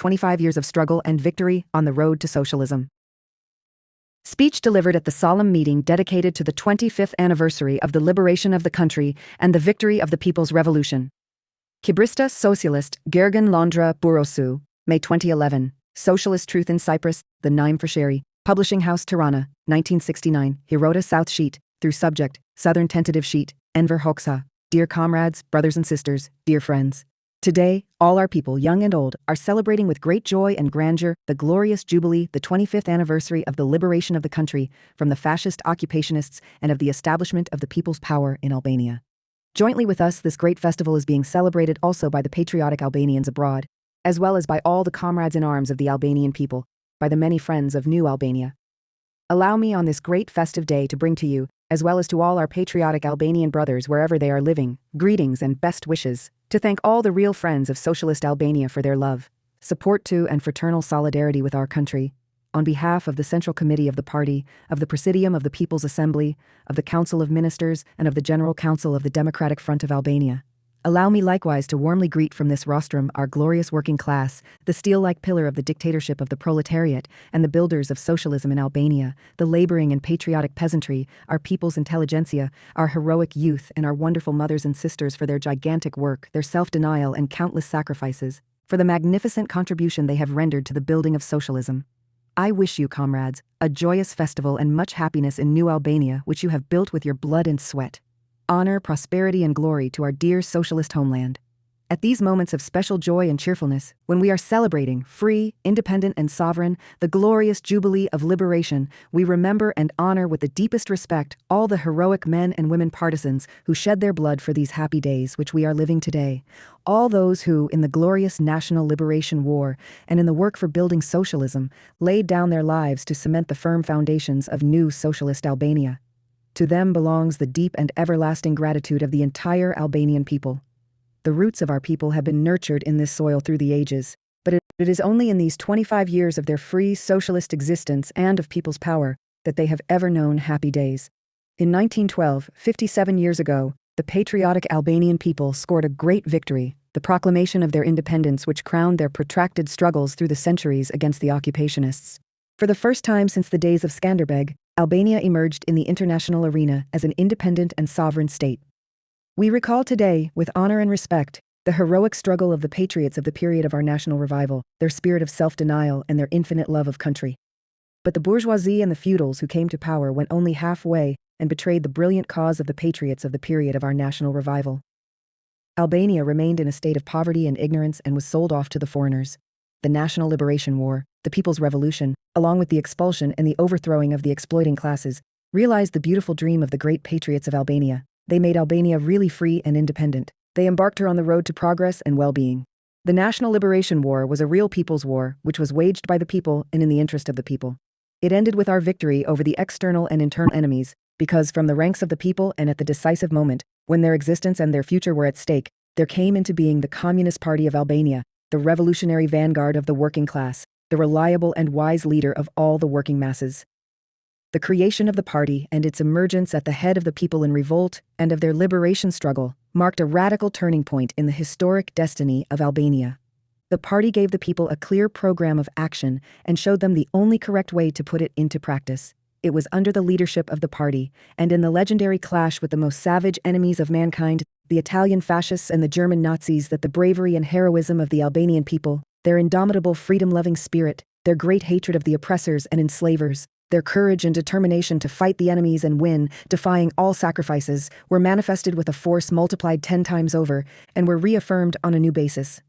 25 Years of Struggle and Victory on the Road to Socialism. Speech delivered at the solemn meeting dedicated to the 25th anniversary of the liberation of the country and the victory of the People's Revolution. Kibrista Socialist Gergen Londra Burosu, May 2011. Socialist Truth in Cyprus, The Nime for Sherry, Publishing House Tirana, 1969, Hirota South Sheet, through subject, Southern Tentative Sheet, Enver Hoxha. Dear comrades, brothers and sisters, dear friends. Today, all our people, young and old, are celebrating with great joy and grandeur the glorious Jubilee, the 25th anniversary of the liberation of the country from the fascist occupationists and of the establishment of the people's power in Albania. Jointly with us, this great festival is being celebrated also by the patriotic Albanians abroad, as well as by all the comrades in arms of the Albanian people, by the many friends of New Albania. Allow me on this great festive day to bring to you, as well as to all our patriotic Albanian brothers wherever they are living, greetings and best wishes, to thank all the real friends of Socialist Albania for their love, support to and fraternal solidarity with our country, on behalf of the Central Committee of the Party, of the Presidium of the People's Assembly, of the Council of Ministers, and of the General Council of the Democratic Front of Albania. Allow me likewise to warmly greet from this rostrum our glorious working class, the steel-like pillar of the dictatorship of the proletariat, and the builders of socialism in Albania, the laboring and patriotic peasantry, our people's intelligentsia, our heroic youth, and our wonderful mothers and sisters for their gigantic work, their self-denial, and countless sacrifices, for the magnificent contribution they have rendered to the building of socialism. I wish you, comrades, a joyous festival and much happiness in New Albania, which you have built with your blood and sweat. Honor, prosperity, and glory to our dear socialist homeland. At these moments of special joy and cheerfulness, when we are celebrating, free, independent, and sovereign, the glorious Jubilee of liberation, we remember and honor with the deepest respect all the heroic men and women partisans who shed their blood for these happy days which we are living today, all those who, in the glorious National Liberation War and in the work for building socialism, laid down their lives to cement the firm foundations of new socialist Albania. To them belongs the deep and everlasting gratitude of the entire Albanian people. The roots of our people have been nurtured in this soil through the ages, but it is only in these 25 years of their free socialist existence and of people's power that they have ever known happy days. In 1912, 57 years ago, the patriotic Albanian people scored a great victory, the proclamation of their independence which crowned their protracted struggles through the centuries against the occupationists. For the first time since the days of Skanderbeg, Albania emerged in the international arena as an independent and sovereign state. We recall today, with honor and respect, the heroic struggle of the patriots of the period of our national revival, their spirit of self-denial and their infinite love of country. But the bourgeoisie and the feudals who came to power went only halfway and betrayed the brilliant cause of the patriots of the period of our national revival. Albania remained in a state of poverty and ignorance and was sold off to the foreigners. The National Liberation War, the People's Revolution, along with the expulsion and the overthrowing of the exploiting classes, realized the beautiful dream of the great patriots of Albania. They made Albania really free and independent. They embarked her on the road to progress and well-being. The National Liberation War was a real people's war, which was waged by the people and in the interest of the people. It ended with our victory over the external and internal enemies, because from the ranks of the people and at the decisive moment, when their existence and their future were at stake, there came into being the Communist Party of Albania, the revolutionary vanguard of the working class, the reliable and wise leader of all the working masses. The creation of the party and its emergence at the head of the people in revolt and of their liberation struggle marked a radical turning point in the historic destiny of Albania. The party gave the people a clear program of action and showed them the only correct way to put it into practice. It was under the leadership of the party, and in the legendary clash with the most savage enemies of mankind, the Italian fascists and the German Nazis, that the bravery and heroism of the Albanian people, their indomitable freedom-loving spirit, their great hatred of the oppressors and enslavers, their courage and determination to fight the enemies and win, defying all sacrifices, were manifested with a force multiplied 10 times over and were reaffirmed on a new basis.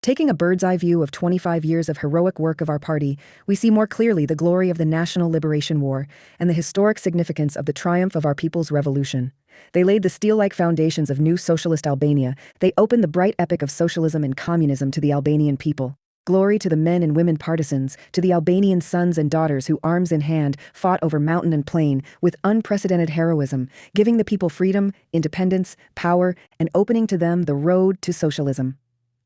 Taking a bird's-eye view of 25 years of heroic work of our party, we see more clearly the glory of the National Liberation War and the historic significance of the triumph of our people's revolution. They laid the steel-like foundations of new socialist Albania. They opened the bright epic of socialism and communism to the Albanian people. Glory to the men and women partisans, to the Albanian sons and daughters who, arms in hand, fought over mountain and plain with unprecedented heroism, giving the people freedom, independence, power, and opening to them the road to socialism.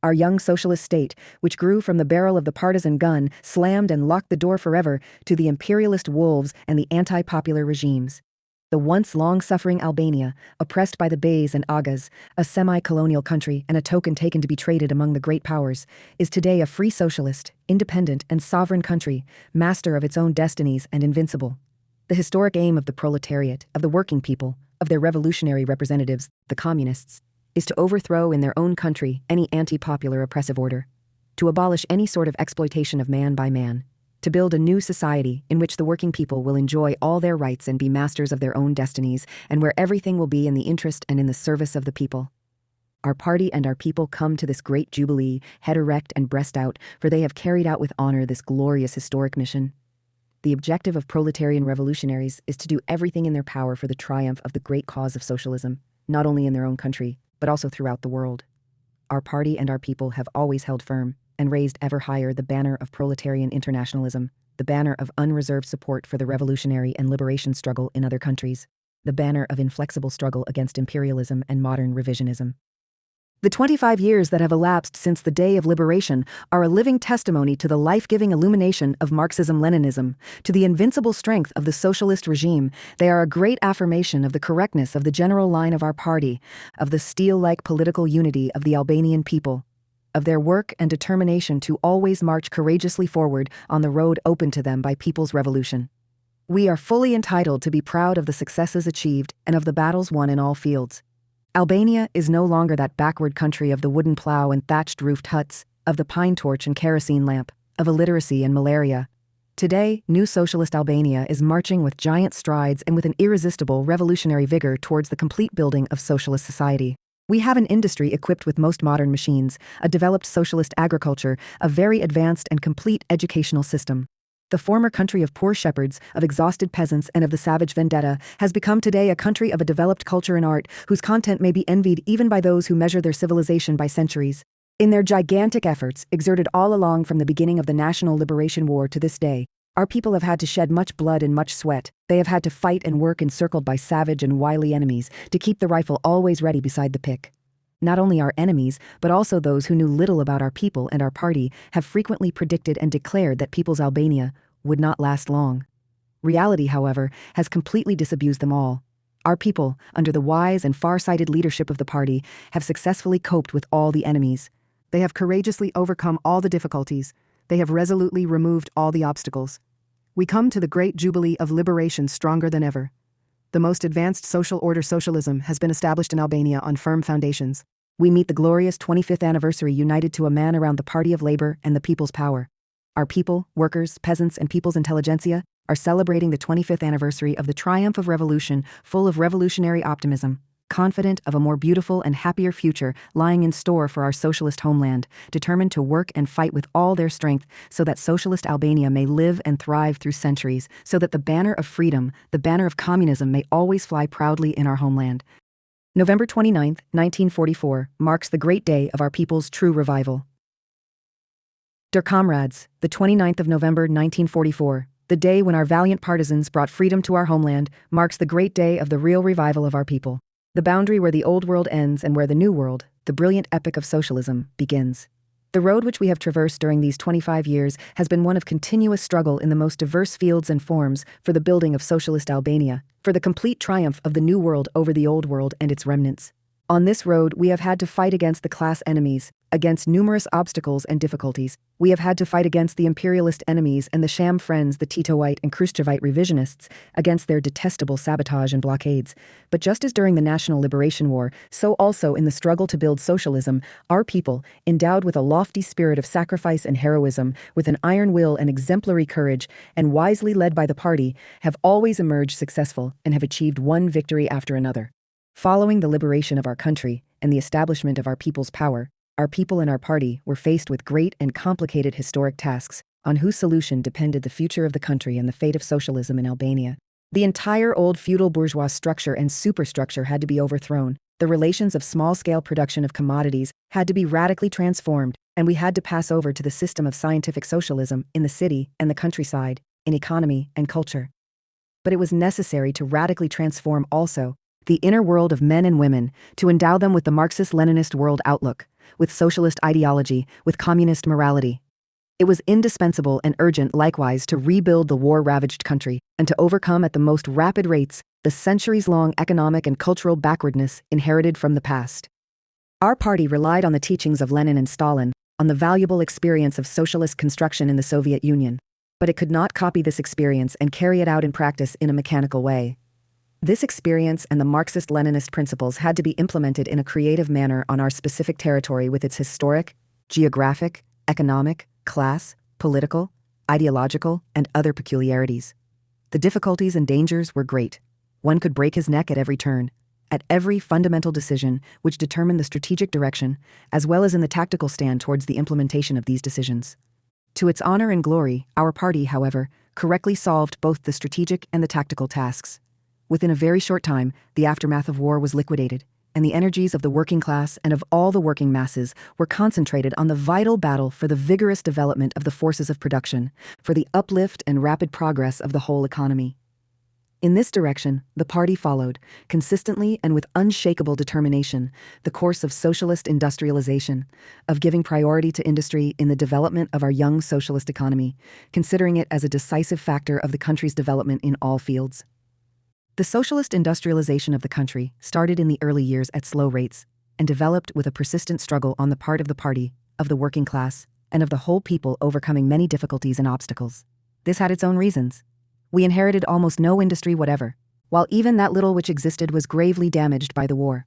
Our young socialist state, which grew from the barrel of the partisan gun, slammed and locked the door forever to the imperialist wolves and the anti-popular regimes. The once long-suffering Albania, oppressed by the Beys and Agas, a semi-colonial country and a token taken to be traded among the great powers, is today a free socialist, independent and sovereign country, master of its own destinies and invincible. The historic aim of the proletariat, of the working people, of their revolutionary representatives, the communists, is to overthrow in their own country any anti-popular oppressive order, to abolish any sort of exploitation of man by man, to build a new society in which the working people will enjoy all their rights and be masters of their own destinies, and where everything will be in the interest and in the service of the people. Our party and our people come to this great jubilee, head erect and breast out, for they have carried out with honor this glorious historic mission. The objective of proletarian revolutionaries is to do everything in their power for the triumph of the great cause of socialism, not only in their own country, but also throughout the world. Our party and our people have always held firm and raised ever higher the banner of proletarian internationalism, the banner of unreserved support for the revolutionary and liberation struggle in other countries, the banner of inflexible struggle against imperialism and modern revisionism. The 25 years that have elapsed since the day of liberation are a living testimony to the life-giving illumination of Marxism-Leninism, to the invincible strength of the socialist regime. They are a great affirmation of the correctness of the general line of our party, of the steel-like political unity of the Albanian people, of their work and determination to always march courageously forward on the road opened to them by people's revolution. We are fully entitled to be proud of the successes achieved and of the battles won in all fields. Albania is no longer that backward country of the wooden plow and thatched-roofed huts, of the pine torch and kerosene lamp, of illiteracy and malaria. Today, new socialist Albania is marching with giant strides and with an irresistible revolutionary vigor towards the complete building of socialist society. We have an industry equipped with most modern machines, a developed socialist agriculture, a very advanced and complete educational system. The former country of poor shepherds, of exhausted peasants, and of the savage vendetta has become today a country of a developed culture and art, whose content may be envied even by those who measure their civilization by centuries. In their gigantic efforts, exerted all along from the beginning of the National Liberation War to this day, our people have had to shed much blood and much sweat. They have had to fight and work encircled by savage and wily enemies, to keep the rifle always ready beside the pick. Not only our enemies, but also those who knew little about our people and our party, have frequently predicted and declared that People's Albania would not last long. Reality, however, has completely disabused them all. Our people, under the wise and far-sighted leadership of the party, have successfully coped with all the enemies. They have courageously overcome all the difficulties. They have resolutely removed all the obstacles. We come to the great jubilee of liberation stronger than ever. The most advanced social order, socialism, has been established in Albania on firm foundations. We meet the glorious 25th anniversary united to a man around the party of labor and the people's power. Our people, workers, peasants, and people's intelligentsia are celebrating the 25th anniversary of the triumph of revolution, full of revolutionary optimism, confident of a more beautiful and happier future lying in store for our socialist homeland, determined to work and fight with all their strength so that socialist Albania may live and thrive through centuries, so that the banner of freedom, the banner of communism, may always fly proudly in our homeland. November 29, 1944, marks the great day of our people's true revival. Dear comrades, the 29th of November 1944, the day when our valiant partisans brought freedom to our homeland, marks the great day of the real revival of our people. The boundary where the old world ends and where the new world, the brilliant epic of socialism, begins. The road which we have traversed during these 25 years has been one of continuous struggle in the most diverse fields and forms for the building of socialist Albania, for the complete triumph of the new world over the old world and its remnants. On this road, we have had to fight against the class enemies, against numerous obstacles and difficulties. We have had to fight against the imperialist enemies and the sham friends, the Titoite and Khrushchevite revisionists, against their detestable sabotage and blockades. But just as during the National Liberation War, so also in the struggle to build socialism, our people, endowed with a lofty spirit of sacrifice and heroism, with an iron will and exemplary courage, and wisely led by the party, have always emerged successful and have achieved one victory after another. Following the liberation of our country and the establishment of our people's power, our people and our party were faced with great and complicated historic tasks, on whose solution depended the future of the country and the fate of socialism in Albania. The entire old feudal bourgeois structure and superstructure had to be overthrown. The relations of small-scale production of commodities had to be radically transformed, and we had to pass over to the system of scientific socialism in the city and the countryside, in economy and culture. But it was necessary to radically transform also the inner world of men and women, to endow them with the Marxist-Leninist world outlook, with socialist ideology, with communist morality. It was indispensable and urgent likewise to rebuild the war-ravaged country and to overcome at the most rapid rates the centuries-long economic and cultural backwardness inherited from the past. Our party relied on the teachings of Lenin and Stalin, on the valuable experience of socialist construction in the Soviet Union, but it could not copy this experience and carry it out in practice in a mechanical way. This experience and the Marxist-Leninist principles had to be implemented in a creative manner on our specific territory with its historic, geographic, economic, class, political, ideological, and other peculiarities. The difficulties and dangers were great. One could break his neck at every turn, at every fundamental decision which determined the strategic direction, as well as in the tactical stand towards the implementation of these decisions. To its honor and glory, our party, however, correctly solved both the strategic and the tactical tasks. Within a very short time, the aftermath of war was liquidated, and the energies of the working class and of all the working masses were concentrated on the vital battle for the vigorous development of the forces of production, for the uplift and rapid progress of the whole economy. In this direction, the party followed, consistently and with unshakable determination, the course of socialist industrialization, of giving priority to industry in the development of our young socialist economy, considering it as a decisive factor of the country's development in all fields. The socialist industrialization of the country started in the early years at slow rates and developed with a persistent struggle on the part of the party, of the working class, and of the whole people overcoming many difficulties and obstacles. This had its own reasons. We inherited almost no industry whatever, while even that little which existed was gravely damaged by the war.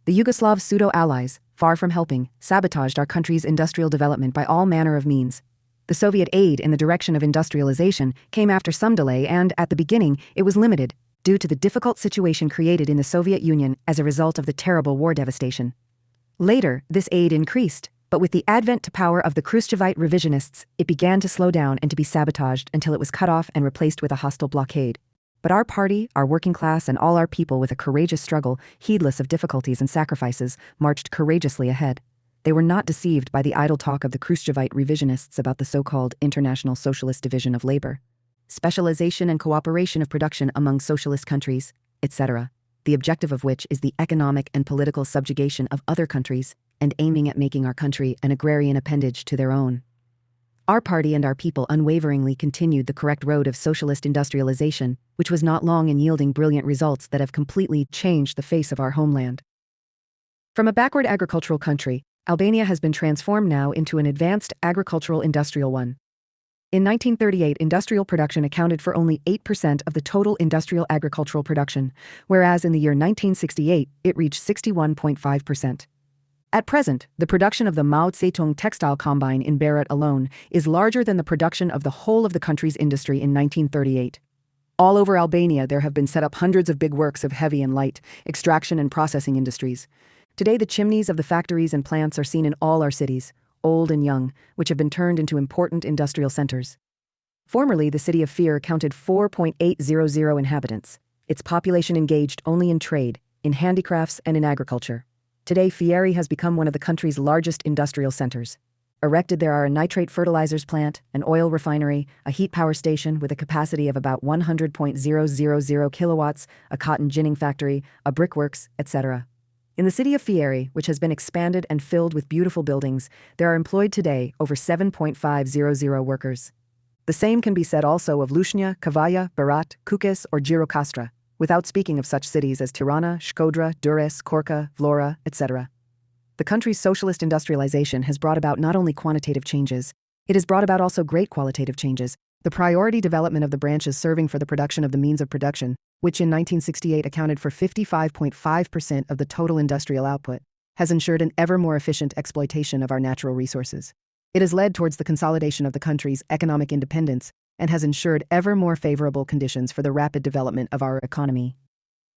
The Yugoslav pseudo-allies, far from helping, sabotaged our country's industrial development by all manner of means. The Soviet aid in the direction of industrialization came after some delay and, at the beginning, it was limited, due to the difficult situation created in the Soviet Union as a result of the terrible war devastation. Later, this aid increased, but with the advent to power of the Khrushchevite revisionists, it began to slow down and to be sabotaged until it was cut off and replaced with a hostile blockade. But our party, our working class, and all our people with a courageous struggle, heedless of difficulties and sacrifices, marched courageously ahead. They were not deceived by the idle talk of the Khrushchevite revisionists about the so-called International Socialist Division of Labor, specialization and cooperation of production among socialist countries, etc., the objective of which is the economic and political subjugation of other countries and aiming at making our country an agrarian appendage to their own. Our party and our people unwaveringly continued the correct road of socialist industrialization, which was not long in yielding brilliant results that have completely changed the face of our homeland. From a backward agricultural country, Albania has been transformed now into an advanced agricultural industrial one. In 1938, industrial production accounted for only 8% of the total industrial agricultural production, whereas in the year 1968, it reached 61.5%. At present, the production of the Mao Zedong textile combine in Berat alone is larger than the production of the whole of the country's industry in 1938. All over Albania, there have been set up hundreds of big works of heavy and light, extraction and processing industries. Today, the chimneys of the factories and plants are seen in all our cities, old and young, which have been turned into important industrial centers. Formerly, the city of Fier counted 4.800 inhabitants, its population engaged only in trade, in handicrafts, and in agriculture. Today, Fieri has become one of the country's largest industrial centers. Erected there are a nitrate fertilizers plant, an oil refinery, a heat power station with a capacity of about 100.000 kilowatts, a cotton ginning factory, a brickworks, etc. In the city of Fieri, which has been expanded and filled with beautiful buildings, there are employed today over 7.500 workers. The same can be said also of Lushnja, Kavaja, Berat, Kukës, or Gjirokastra, without speaking of such cities as Tirana, Shkodra, Durrës, Korça, Vlora, etc. The country's socialist industrialization has brought about not only quantitative changes, it has brought about also great qualitative changes. The priority development of the branches serving for the production of the means of production, which in 1968 accounted for 55.5% of the total industrial output, has ensured an ever more efficient exploitation of our natural resources. It has led towards the consolidation of the country's economic independence and has ensured ever more favorable conditions for the rapid development of our economy.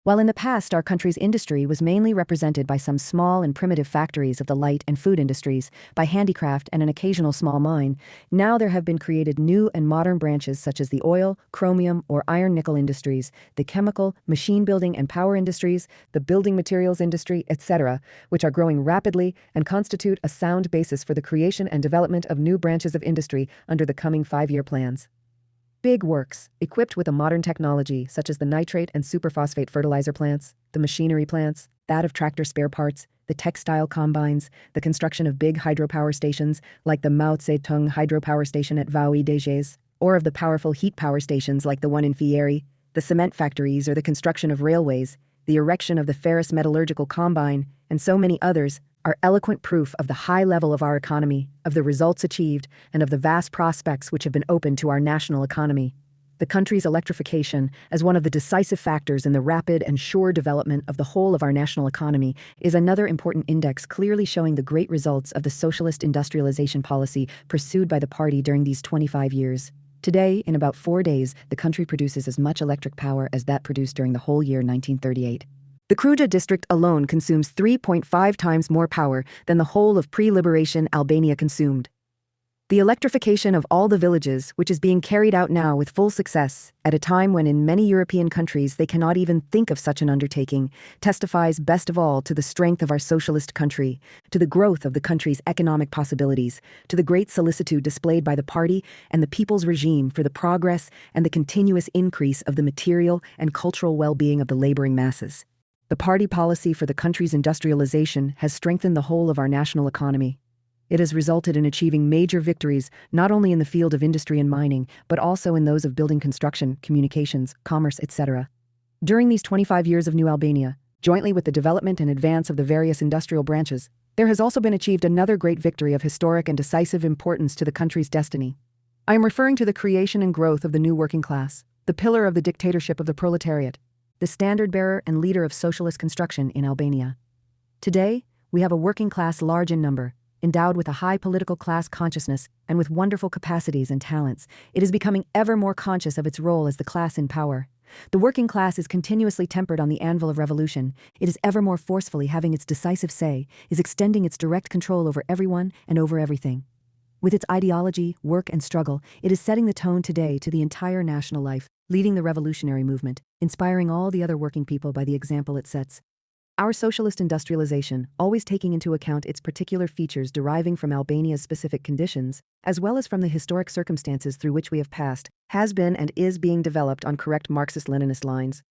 While in the past our country's industry was mainly represented by some small and primitive factories of the light and food industries, by handicraft and an occasional small mine, now there have been created new and modern branches such as the oil, chromium, or iron-nickel industries, the chemical, machine building and power industries, the building materials industry, etc., which are growing rapidly and constitute a sound basis for the creation and development of new branches of industry under the coming 5-year plans. Big works, equipped with a modern technology such as the nitrate and superphosphate fertilizer plants, the machinery plants, that of tractor spare parts, the textile combines, the construction of big hydropower stations like the Mao Zedong hydropower station at Vaux-et-Déges, or of the powerful heat power stations like the one in Fieri, the cement factories or the construction of railways, the erection of the ferrous metallurgical combine, and so many others, are eloquent proof of the high level of our economy, of the results achieved, and of the vast prospects which have been opened to our national economy. The country's electrification, as one of the decisive factors in the rapid and sure development of the whole of our national economy, is another important index clearly showing the great results of the socialist industrialization policy pursued by the party during these 25 years. Today, in about 4 days, the country produces as much electric power as that produced during the whole year 1938. The Kruja district alone consumes 3.5 times more power than the whole of pre-liberation Albania consumed. The electrification of all the villages, which is being carried out now with full success, at a time when in many European countries they cannot even think of such an undertaking, testifies best of all to the strength of our socialist country, to the growth of the country's economic possibilities, to the great solicitude displayed by the party and the people's regime for the progress and the continuous increase of the material and cultural well-being of the laboring masses. The party policy for the country's industrialization has strengthened the whole of our national economy. It has resulted in achieving major victories not only in the field of industry and mining, but also in those of building construction, communications, commerce, etc. During these 25 years of New Albania, jointly with the development and advance of the various industrial branches, there has also been achieved another great victory of historic and decisive importance to the country's destiny. I am referring to the creation and growth of the new working class, the pillar of the dictatorship of the proletariat, the standard-bearer and leader of socialist construction in Albania. Today, we have a working class large in number, endowed with a high political class consciousness and with wonderful capacities and talents. It is becoming ever more conscious of its role as the class in power. The working class is continuously tempered on the anvil of revolution. It is ever more forcefully having its decisive say, is extending its direct control over everyone and over everything. With its ideology, work, and struggle, it is setting the tone today to the entire national life, leading the revolutionary movement, inspiring all the other working people by the example it sets. Our socialist industrialization, always taking into account its particular features deriving from Albania's specific conditions, as well as from the historic circumstances through which we have passed, has been and is being developed on correct Marxist-Leninist lines.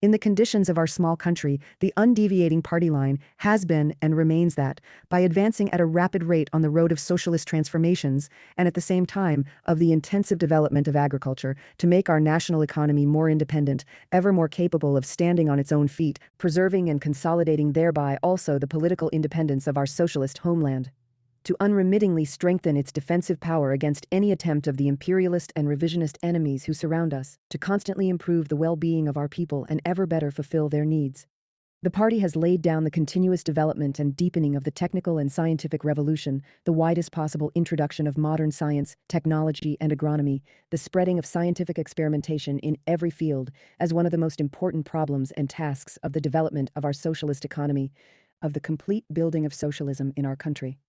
In the conditions of our small country, the undeviating party line has been and remains that, by advancing at a rapid rate on the road of socialist transformations, and at the same time of the intensive development of agriculture, to make our national economy more independent, ever more capable of standing on its own feet, preserving and consolidating thereby also the political independence of our socialist homeland. To unremittingly strengthen its defensive power against any attempt of the imperialist and revisionist enemies who surround us, to constantly improve the well-being of our people and ever better fulfill their needs. The party has laid down the continuous development and deepening of the technical and scientific revolution, the widest possible introduction of modern science, technology, and agronomy, the spreading of scientific experimentation in every field as one of the most important problems and tasks of the development of our socialist economy, of the complete building of socialism in our country.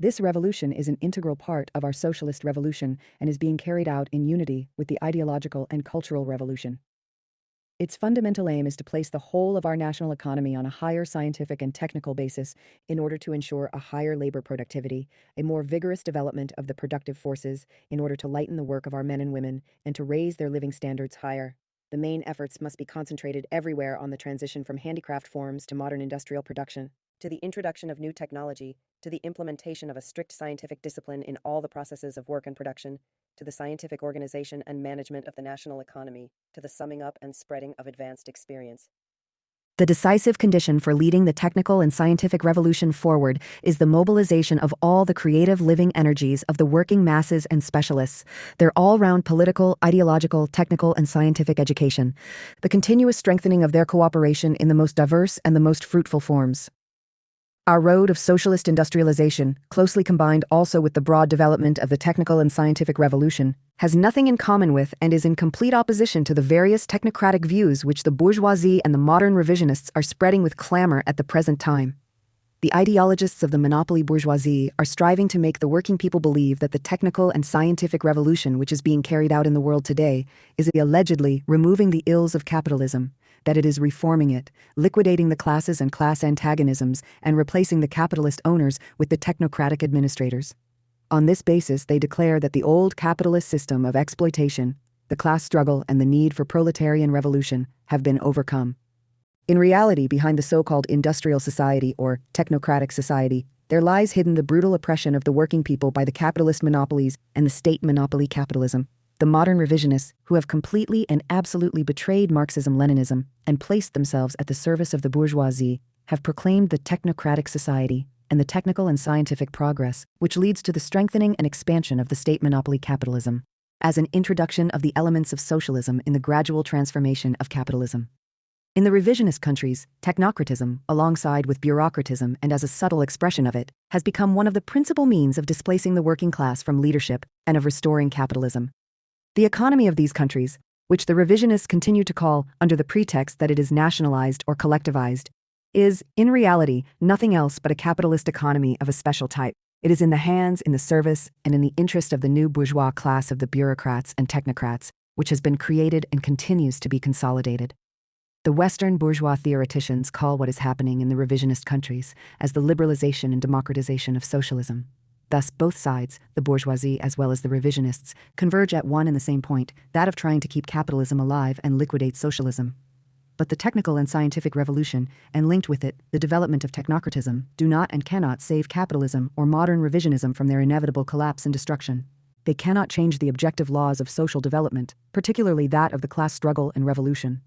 This revolution is an integral part of our socialist revolution and is being carried out in unity with the ideological and cultural revolution. Its fundamental aim is to place the whole of our national economy on a higher scientific and technical basis in order to ensure a higher labor productivity, a more vigorous development of the productive forces in order to lighten the work of our men and women and to raise their living standards higher. The main efforts must be concentrated everywhere on the transition from handicraft forms to modern industrial production, to the introduction of new technology, to the implementation of a strict scientific discipline in all the processes of work and production, to the scientific organization and management of the national economy, to the summing up and spreading of advanced experience. The decisive condition for leading the technical and scientific revolution forward is the mobilization of all the creative living energies of the working masses and specialists, their all-round political, ideological, technical, and scientific education, the continuous strengthening of their cooperation in the most diverse and the most fruitful forms. Our road of socialist industrialization, closely combined also with the broad development of the technical and scientific revolution, has nothing in common with and is in complete opposition to the various technocratic views which the bourgeoisie and the modern revisionists are spreading with clamor at the present time. The ideologists of the monopoly bourgeoisie are striving to make the working people believe that the technical and scientific revolution which is being carried out in the world today is allegedly removing the ills of capitalism, that it is reforming it, liquidating the classes and class antagonisms, and replacing the capitalist owners with the technocratic administrators. On this basis, they declare that the old capitalist system of exploitation, the class struggle, and the need for proletarian revolution have been overcome. In reality, behind the so-called industrial society or technocratic society, there lies hidden the brutal oppression of the working people by the capitalist monopolies and the state monopoly capitalism. The modern revisionists, who have completely and absolutely betrayed Marxism-Leninism and placed themselves at the service of the bourgeoisie, have proclaimed the technocratic society and the technical and scientific progress, which leads to the strengthening and expansion of the state monopoly capitalism, as an introduction of the elements of socialism in the gradual transformation of capitalism. In the revisionist countries, technocratism, alongside with bureaucratism and as a subtle expression of it, has become one of the principal means of displacing the working class from leadership and of restoring capitalism. The economy of these countries, which the revisionists continue to call, under the pretext that it is nationalized or collectivized, is, in reality, nothing else but a capitalist economy of a special type. It is in the hands, in the service, and in the interest of the new bourgeois class of the bureaucrats and technocrats, which has been created and continues to be consolidated. The Western bourgeois theoreticians call what is happening in the revisionist countries as the liberalization and democratization of socialism. Thus, both sides, the bourgeoisie as well as the revisionists, converge at one and the same point, that of trying to keep capitalism alive and liquidate socialism. But the technical and scientific revolution, and linked with it, the development of technocratism, do not and cannot save capitalism or modern revisionism from their inevitable collapse and destruction. They cannot change the objective laws of social development, particularly that of the class struggle and revolution.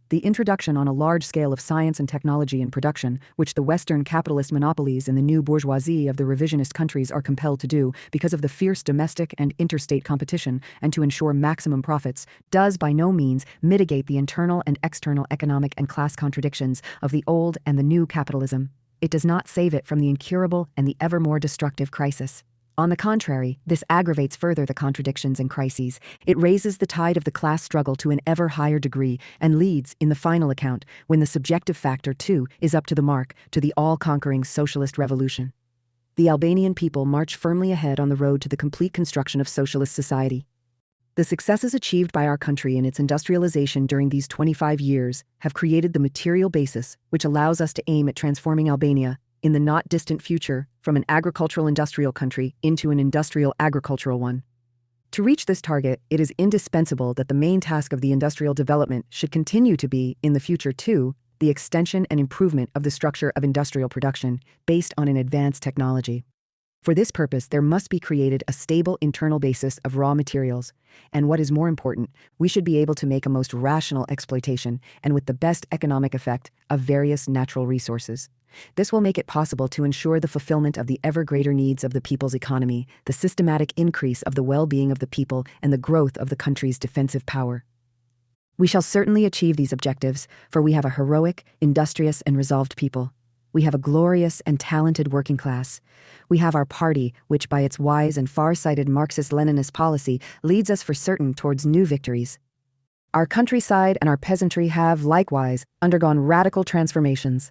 The introduction on a large scale of science and technology in production, which the Western capitalist monopolies and the new bourgeoisie of the revisionist countries are compelled to do because of the fierce domestic and interstate competition and to ensure maximum profits, does by no means mitigate the internal and external economic and class contradictions of the old and the new capitalism. It does not save it from the incurable and the ever more destructive crisis. On the contrary, this aggravates further the contradictions and crises. It raises the tide of the class struggle to an ever higher degree and leads, in the final account, when the subjective factor, too, is up to the mark, to the all-conquering socialist revolution. The Albanian people march firmly ahead on the road to the complete construction of socialist society. The successes achieved by our country in its industrialization during these 25 years have created the material basis which allows us to aim at transforming Albania, in the not distant future, from an agricultural industrial country into an industrial agricultural one. To reach this target, it is indispensable that the main task of the industrial development should continue to be, in the future too, the extension and improvement of the structure of industrial production based on an advanced technology. For this purpose, there must be created a stable internal basis of raw materials, and what is more important, we should be able to make a most rational exploitation, and with the best economic effect, of various natural resources. This will make it possible to ensure the fulfillment of the ever greater needs of the people's economy, the systematic increase of the well-being of the people, and the growth of the country's defensive power. We shall certainly achieve these objectives, for we have a heroic, industrious, and resolved people. We have a glorious and talented working class. We have our party, which by its wise and far-sighted Marxist-Leninist policy leads us for certain towards new victories. Our countryside and our peasantry have, likewise, undergone radical transformations.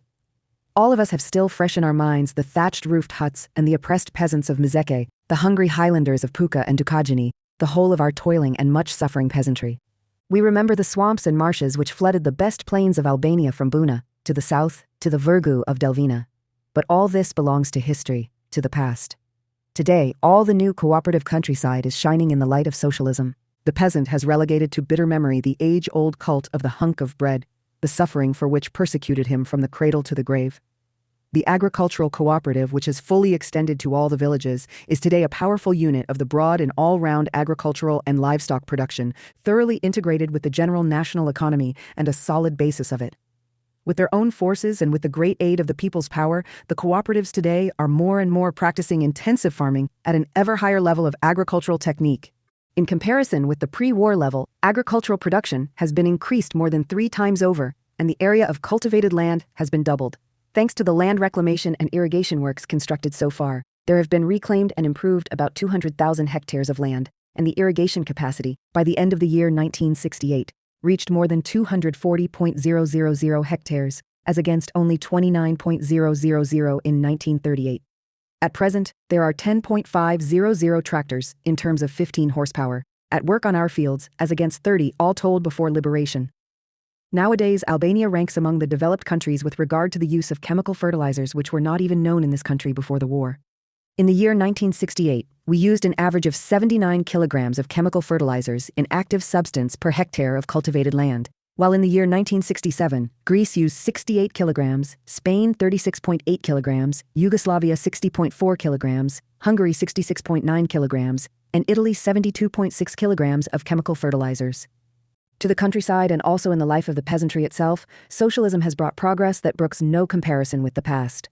All of us have still fresh in our minds the thatched-roofed huts and the oppressed peasants of Mizeke, the hungry highlanders of Puka and Dukajini, the whole of our toiling and much-suffering peasantry. We remember the swamps and marshes which flooded the best plains of Albania from Buna, to the south, to the Virgu of Delvina. But all this belongs to history, to the past. Today, all the new cooperative countryside is shining in the light of socialism. The peasant has relegated to bitter memory the age-old cult of the hunk of bread, the suffering for which persecuted him from the cradle to the grave. The agricultural cooperative, which is fully extended to all the villages, is today a powerful unit of the broad and all-round agricultural and livestock production, thoroughly integrated with the general national economy and a solid basis of it. With their own forces and with the great aid of the people's power, the cooperatives today are more and more practicing intensive farming at an ever higher level of agricultural technique. In comparison with the pre-war level, agricultural production has been increased more than 3 times over, and the area of cultivated land has been doubled. Thanks to the land reclamation and irrigation works constructed so far, there have been reclaimed and improved about 200,000 hectares of land, and the irrigation capacity, by the end of the year 1968, reached more than 240.000 hectares, as against only 29.000 in 1938. At present, there are 10.500 tractors, in terms of 15 horsepower, at work on our fields, as against 30 all told before liberation. Nowadays, Albania ranks among the developed countries with regard to the use of chemical fertilizers which were not even known in this country before the war. In the year 1968, we used an average of 79 kilograms of chemical fertilizers in active substance per hectare of cultivated land, While in the year 1967, Greece used 68 kilograms, Spain 36.8 kilograms, Yugoslavia 60.4 kilograms, Hungary 66.9 kilograms, and Italy 72.6 kilograms of chemical fertilizers. To the countryside and also in the life of the peasantry itself, socialism has brought progress that brooks no comparison with the past.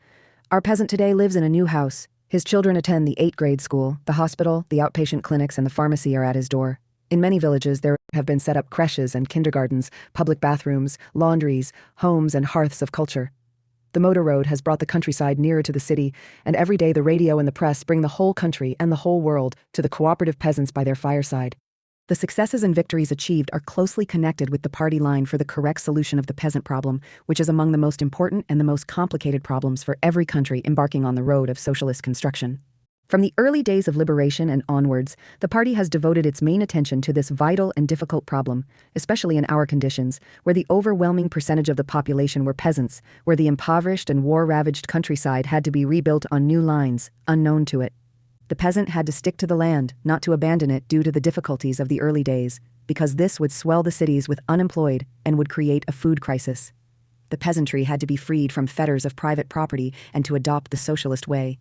Our peasant today lives in a new house. His children attend the 8th grade school, the hospital, the outpatient clinics, and the pharmacy are at his door. In many villages, there have been set up creches and kindergartens, public bathrooms, laundries, homes, and hearths of culture. The motor road has brought the countryside nearer to the city, and every day the radio and the press bring the whole country and the whole world to the cooperative peasants by their fireside. The successes and victories achieved are closely connected with the party line for the correct solution of the peasant problem, which is among the most important and the most complicated problems for every country embarking on the road of socialist construction. From the early days of liberation and onwards, the party has devoted its main attention to this vital and difficult problem, especially in our conditions, where the overwhelming percentage of the population were peasants, where the impoverished and war-ravaged countryside had to be rebuilt on new lines, unknown to it. The peasant had to stick to the land, not to abandon it due to the difficulties of the early days, because this would swell the cities with unemployed and would create a food crisis. The peasantry had to be freed from fetters of private property and to adopt the socialist way.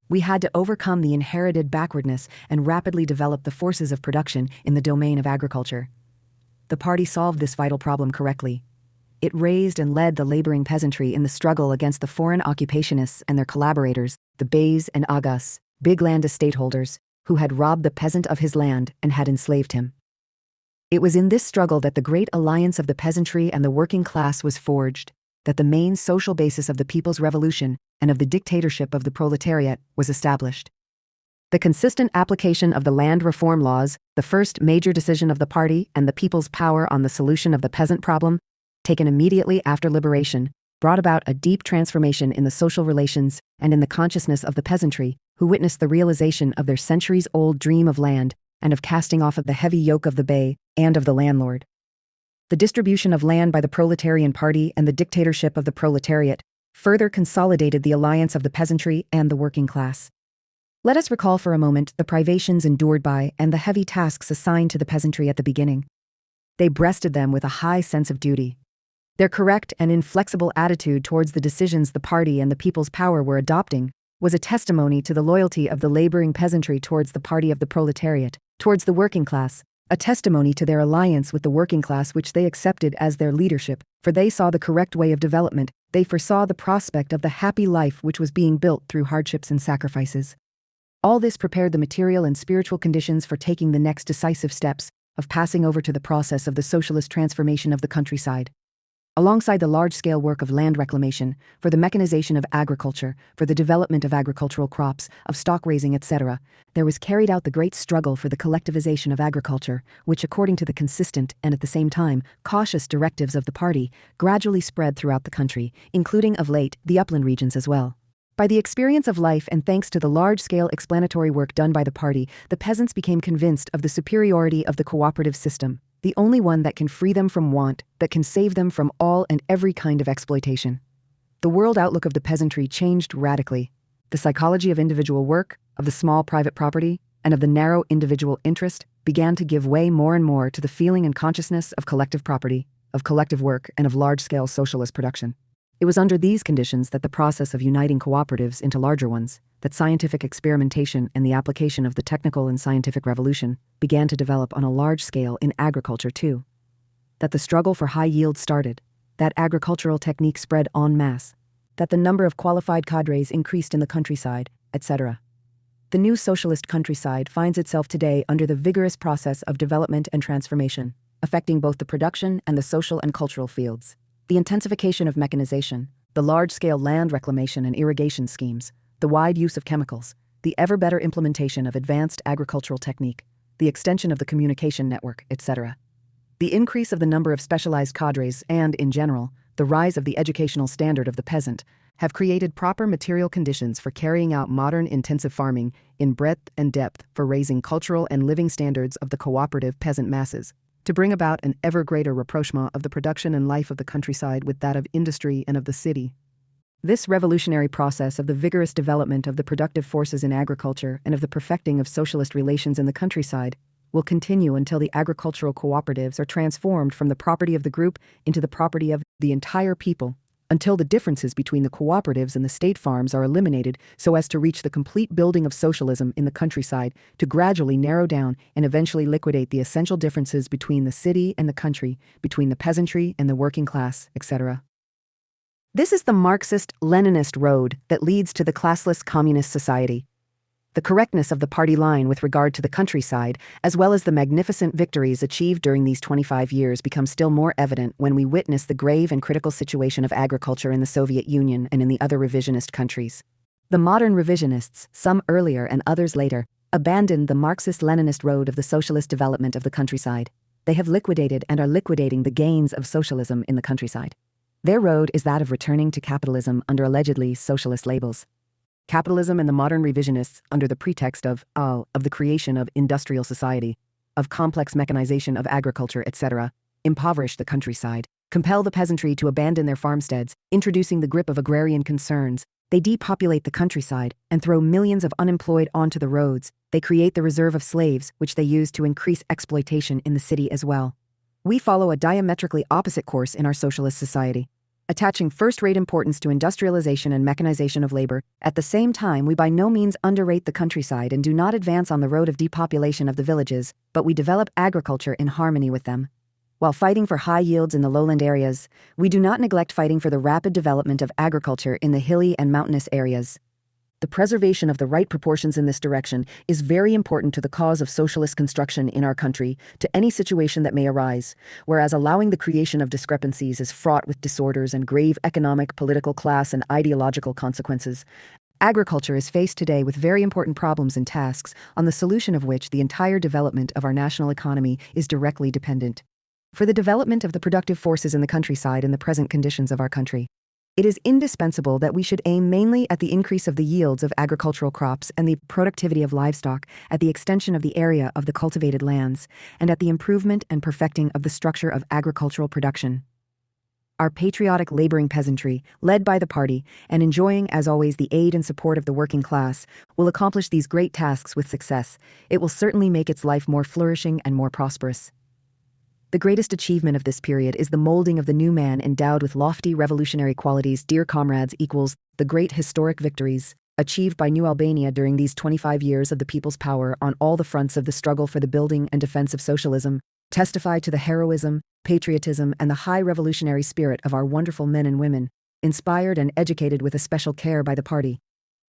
We had to overcome the inherited backwardness and rapidly develop the forces of production in the domain of agriculture. The party solved this vital problem correctly. It raised and led the laboring peasantry in the struggle against the foreign occupationists and their collaborators, the beys and agas, big land estate holders, who had robbed the peasant of his land and had enslaved him. It was in this struggle that the great alliance of the peasantry and the working class was forged, that the main social basis of the people's revolution and of the dictatorship of the proletariat was established. The consistent application of the land reform laws, the first major decision of the party and the people's power on the solution of the peasant problem, taken immediately after liberation, brought about a deep transformation in the social relations and in the consciousness of the peasantry, who witnessed the realization of their centuries-old dream of land and of casting off of the heavy yoke of the bey and of the landlord. The distribution of land by the proletarian party and the dictatorship of the proletariat further consolidated the alliance of the peasantry and the working class. Let us recall for a moment the privations endured by and the heavy tasks assigned to the peasantry at the beginning. They breasted them with a high sense of duty. Their correct and inflexible attitude towards the decisions the party and the people's power were adopting was a testimony to the loyalty of the laboring peasantry towards the party of the proletariat, towards the working class, a testimony to their alliance with the working class which they accepted as their leadership, for they saw the correct way of development, they foresaw the prospect of the happy life which was being built through hardships and sacrifices. All this prepared the material and spiritual conditions for taking the next decisive steps of passing over to the process of the socialist transformation of the countryside. Alongside the large-scale work of land reclamation, for the mechanization of agriculture, for the development of agricultural crops, of stock raising, etc., there was carried out the great struggle for the collectivization of agriculture, which, according to the consistent and at the same time cautious directives of the party, gradually spread throughout the country, including of late the upland regions as well. By the experience of life and thanks to the large-scale explanatory work done by the party, the peasants became convinced of the superiority of the cooperative system, the only one that can free them from want, that can save them from all and every kind of exploitation. The world outlook of the peasantry changed radically. The psychology of individual work, of the small private property, and of the narrow individual interest began to give way more and more to the feeling and consciousness of collective property, of collective work, and of large-scale socialist production. It was under these conditions that the process of uniting cooperatives into larger ones, that scientific experimentation and the application of the technical and scientific revolution began to develop on a large scale in agriculture too. That the struggle for high yield started, that agricultural technique spread en masse, that the number of qualified cadres increased in the countryside, etc. The new socialist countryside finds itself today under the vigorous process of development and transformation, affecting both the production and the social and cultural fields. The intensification of mechanization, the large-scale land reclamation and irrigation schemes, the wide use of chemicals, the ever-better implementation of advanced agricultural technique, the extension of the communication network, etc. The increase of the number of specialized cadres and, in general, the rise of the educational standard of the peasant have created proper material conditions for carrying out modern intensive farming in breadth and depth for raising cultural and living standards of the cooperative peasant masses, to bring about an ever greater rapprochement of the production and life of the countryside with that of industry and of the city. This revolutionary process of the vigorous development of the productive forces in agriculture and of the perfecting of socialist relations in the countryside will continue until the agricultural cooperatives are transformed from the property of the group into the property of the entire people, until the differences between the cooperatives and the state farms are eliminated so as to reach the complete building of socialism in the countryside, to gradually narrow down and eventually liquidate the essential differences between the city and the country, between the peasantry and the working class, etc. This is the Marxist-Leninist road that leads to the classless communist society. The correctness of the party line with regard to the countryside, as well as the magnificent victories achieved during these 25 years, become still more evident when we witness the grave and critical situation of agriculture in the Soviet Union and in the other revisionist countries. The modern revisionists, some earlier and others later, abandoned the Marxist-Leninist road of the socialist development of the countryside. They have liquidated and are liquidating the gains of socialism in the countryside. Their road is that of returning to capitalism under allegedly socialist labels. Capitalism and the modern revisionists, under the pretext of the creation of industrial society, of complex mechanization of agriculture, etc., impoverish the countryside, compel the peasantry to abandon their farmsteads, introducing the grip of agrarian concerns. They depopulate the countryside and throw millions of unemployed onto the roads. They create the reserve of slaves, which they use to increase exploitation in the city as well. We follow a diametrically opposite course in our socialist society, attaching first-rate importance to industrialization and mechanization of labor. At the same time, we by no means underrate the countryside and do not advance on the road of depopulation of the villages, but we develop agriculture in harmony with them. While fighting for high yields in the lowland areas, we do not neglect fighting for the rapid development of agriculture in the hilly and mountainous areas. The preservation of the right proportions in this direction is very important to the cause of socialist construction in our country, to any situation that may arise, whereas allowing the creation of discrepancies is fraught with disorders and grave economic, political, class, and ideological consequences. Agriculture is faced today with very important problems and tasks, on the solution of which the entire development of our national economy is directly dependent. For the development of the productive forces in the countryside in the present conditions of our country, it is indispensable that we should aim mainly at the increase of the yields of agricultural crops and the productivity of livestock, at the extension of the area of the cultivated lands, and at the improvement and perfecting of the structure of agricultural production. Our patriotic laboring peasantry, led by the party, and enjoying, as always, the aid and support of the working class, will accomplish these great tasks with success. It will certainly make its life more flourishing and more prosperous. The greatest achievement of this period is the molding of the new man endowed with lofty revolutionary qualities. Dear comrades, equals the great historic victories achieved by New Albania during these 25 years of the people's power on all the fronts of the struggle for the building and defense of socialism testify to the heroism, patriotism, and the high revolutionary spirit of our wonderful men and women, inspired and educated with a special care by the party.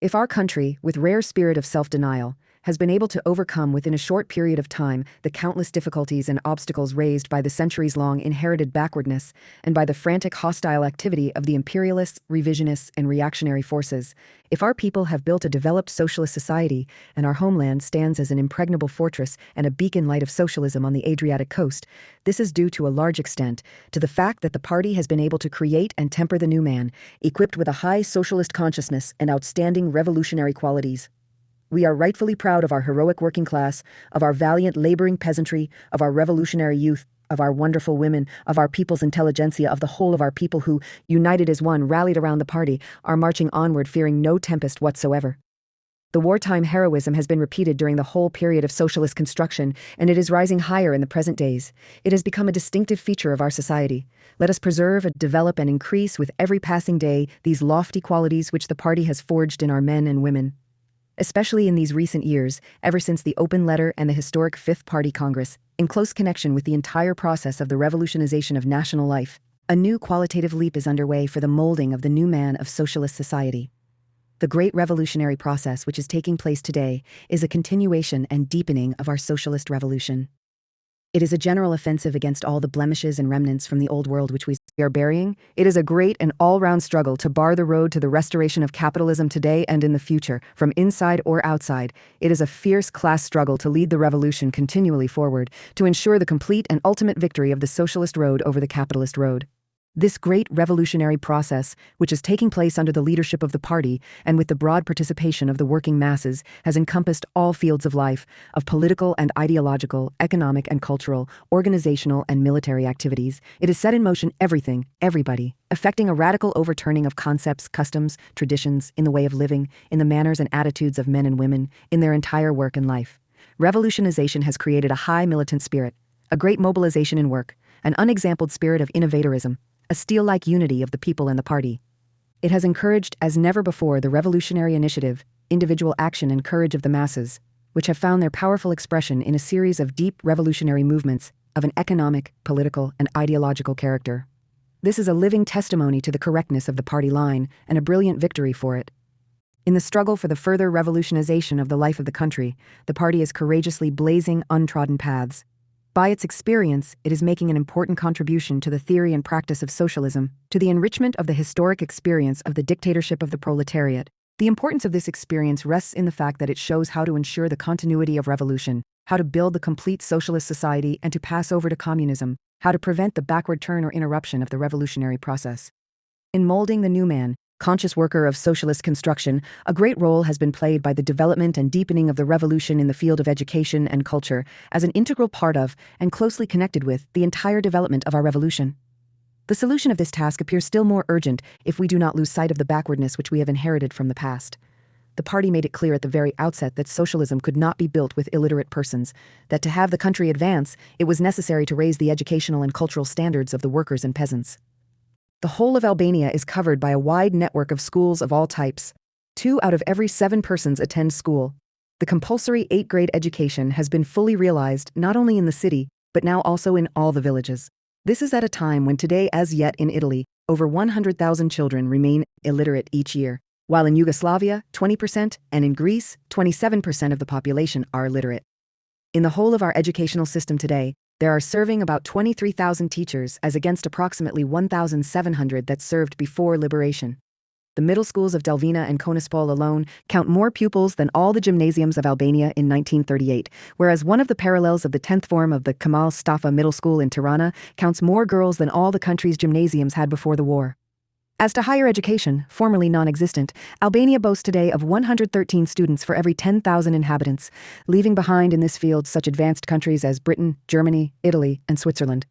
If our country, with rare spirit of self-denial, has been able to overcome within a short period of time the countless difficulties and obstacles raised by the centuries-long inherited backwardness and by the frantic hostile activity of the imperialists, revisionists, and reactionary forces, if our people have built a developed socialist society and our homeland stands as an impregnable fortress and a beacon light of socialism on the Adriatic coast, this is due to a large extent to the fact that the party has been able to create and temper the new man, equipped with a high socialist consciousness and outstanding revolutionary qualities. We are rightfully proud of our heroic working class, of our valiant laboring peasantry, of our revolutionary youth, of our wonderful women, of our people's intelligentsia, of the whole of our people who, united as one, rallied around the party, are marching onward fearing no tempest whatsoever. The wartime heroism has been repeated during the whole period of socialist construction, and it is rising higher in the present days. It has become a distinctive feature of our society. Let us preserve, develop, and increase with every passing day these lofty qualities which the party has forged in our men and women. Especially in these recent years, ever since the open letter and the historic Fifth Party Congress, in close connection with the entire process of the revolutionization of national life, a new qualitative leap is underway for the molding of the new man of socialist society. The great revolutionary process which is taking place today is a continuation and deepening of our socialist revolution. It is a general offensive against all the blemishes and remnants from the old world which we are burying. It is a great and all-round struggle to bar the road to the restoration of capitalism today and in the future, from inside or outside. It is a fierce class struggle to lead the revolution continually forward, to ensure the complete and ultimate victory of the socialist road over the capitalist road. This great revolutionary process, which is taking place under the leadership of the party and with the broad participation of the working masses, has encompassed all fields of life, of political and ideological, economic and cultural, organizational and military activities. It has set in motion everything, everybody, effecting a radical overturning of concepts, customs, traditions, in the way of living, in the manners and attitudes of men and women, in their entire work and life. Revolutionization has created a high militant spirit, a great mobilization in work, an unexampled spirit of innovatorism, a steel-like unity of the people and the party. It has encouraged as never before the revolutionary initiative, individual action and courage of the masses, which have found their powerful expression in a series of deep revolutionary movements of an economic, political, and ideological character. This is a living testimony to the correctness of the party line and a brilliant victory for it. In the struggle for the further revolutionization of the life of the country, the party is courageously blazing untrodden paths. By its experience, it is making an important contribution to the theory and practice of socialism, to the enrichment of the historic experience of the dictatorship of the proletariat. The importance of this experience rests in the fact that it shows how to ensure the continuity of revolution, how to build the complete socialist society and to pass over to communism, how to prevent the backward turn or interruption of the revolutionary process. In molding the new man, conscious worker of socialist construction, a great role has been played by the development and deepening of the revolution in the field of education and culture as an integral part of, and closely connected with, the entire development of our revolution. The solution of this task appears still more urgent if we do not lose sight of the backwardness which we have inherited from the past. The party made it clear at the very outset that socialism could not be built with illiterate persons, that to have the country advance, it was necessary to raise the educational and cultural standards of the workers and peasants. The whole of Albania is covered by a wide network of schools of all types. 2 out of every 7 persons attend school. The compulsory 8th-grade education has been fully realized not only in the city, but now also in all the villages. This is at a time when today, as yet in Italy, over 100,000 children remain illiterate each year, while in Yugoslavia, 20%, and in Greece, 27% of the population are literate. In the whole of our educational system today, there are serving about 23,000 teachers as against approximately 1,700 that served before liberation. The middle schools of Delvina and Konaspol alone count more pupils than all the gymnasiums of Albania in 1938, whereas one of the parallels of the 10th form of the Kemal Stafa Middle School in Tirana counts more girls than all the country's gymnasiums had before the war. As to higher education, formerly non-existent, Albania boasts today of 113 students for every 10,000 inhabitants, leaving behind in this field such advanced countries as Britain, Germany, Italy, and Switzerland.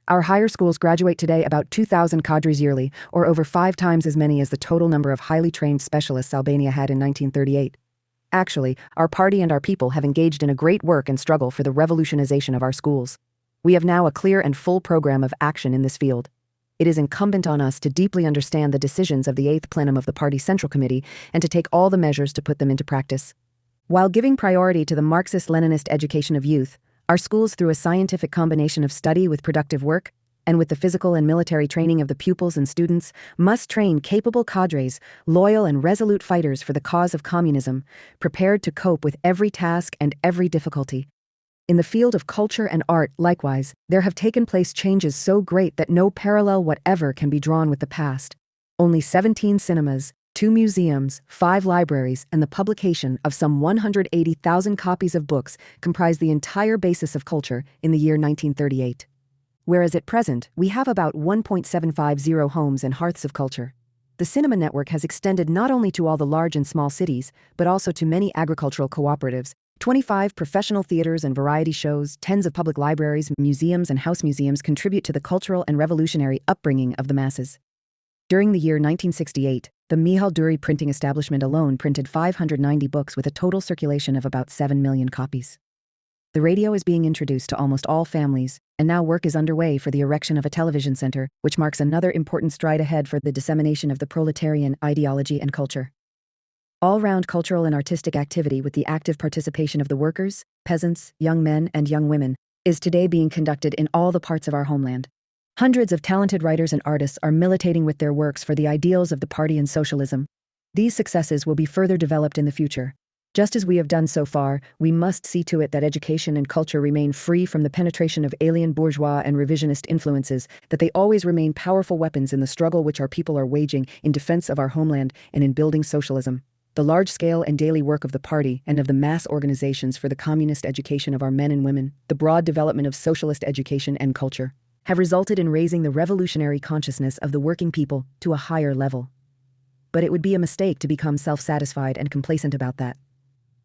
Our higher schools graduate today about 2,000 cadres yearly, or over 5 times as many as the total number of highly trained specialists Albania had in 1938. Actually, our party and our people have engaged in a great work and struggle for the revolutionization of our schools. We have now a clear and full program of action in this field. It is incumbent on us to deeply understand the decisions of the 8th Plenum of the Party Central Committee and to take all the measures to put them into practice. While giving priority to the Marxist-Leninist education of youth, our schools, through a scientific combination of study with productive work, and with the physical and military training of the pupils and students, must train capable cadres, loyal and resolute fighters for the cause of communism, prepared to cope with every task and every difficulty. In the field of culture and art, likewise, there have taken place changes so great that no parallel whatever can be drawn with the past. Only 17 cinemas, 2 museums, 5 libraries, and the publication of some 180,000 copies of books comprise the entire basis of culture in the year 1938. Whereas at present, we have about 1.750 homes and hearths of culture. The cinema network has extended not only to all the large and small cities, but also to many agricultural cooperatives, 25 professional theaters and variety shows, tens of public libraries, museums, and house museums contribute to the cultural and revolutionary upbringing of the masses. During the year 1968, the Mihal Duri printing establishment alone printed 590 books with a total circulation of about 7 million copies. The radio is being introduced to almost all families, and now work is underway for the erection of a television center, which marks another important stride ahead for the dissemination of the proletarian ideology and culture. All-round cultural and artistic activity with the active participation of the workers, peasants, young men, and young women is today being conducted in all the parts of our homeland. Hundreds of talented writers and artists are militating with their works for the ideals of the party and socialism. These successes will be further developed in the future. Just as we have done so far, we must see to it that education and culture remain free from the penetration of alien bourgeois and revisionist influences, that they always remain powerful weapons in the struggle which our people are waging in defense of our homeland and in building socialism. The large-scale and daily work of the party and of the mass organizations for the communist education of our men and women, the broad development of socialist education and culture, have resulted in raising the revolutionary consciousness of the working people to a higher level. But it would be a mistake to become self-satisfied and complacent about that.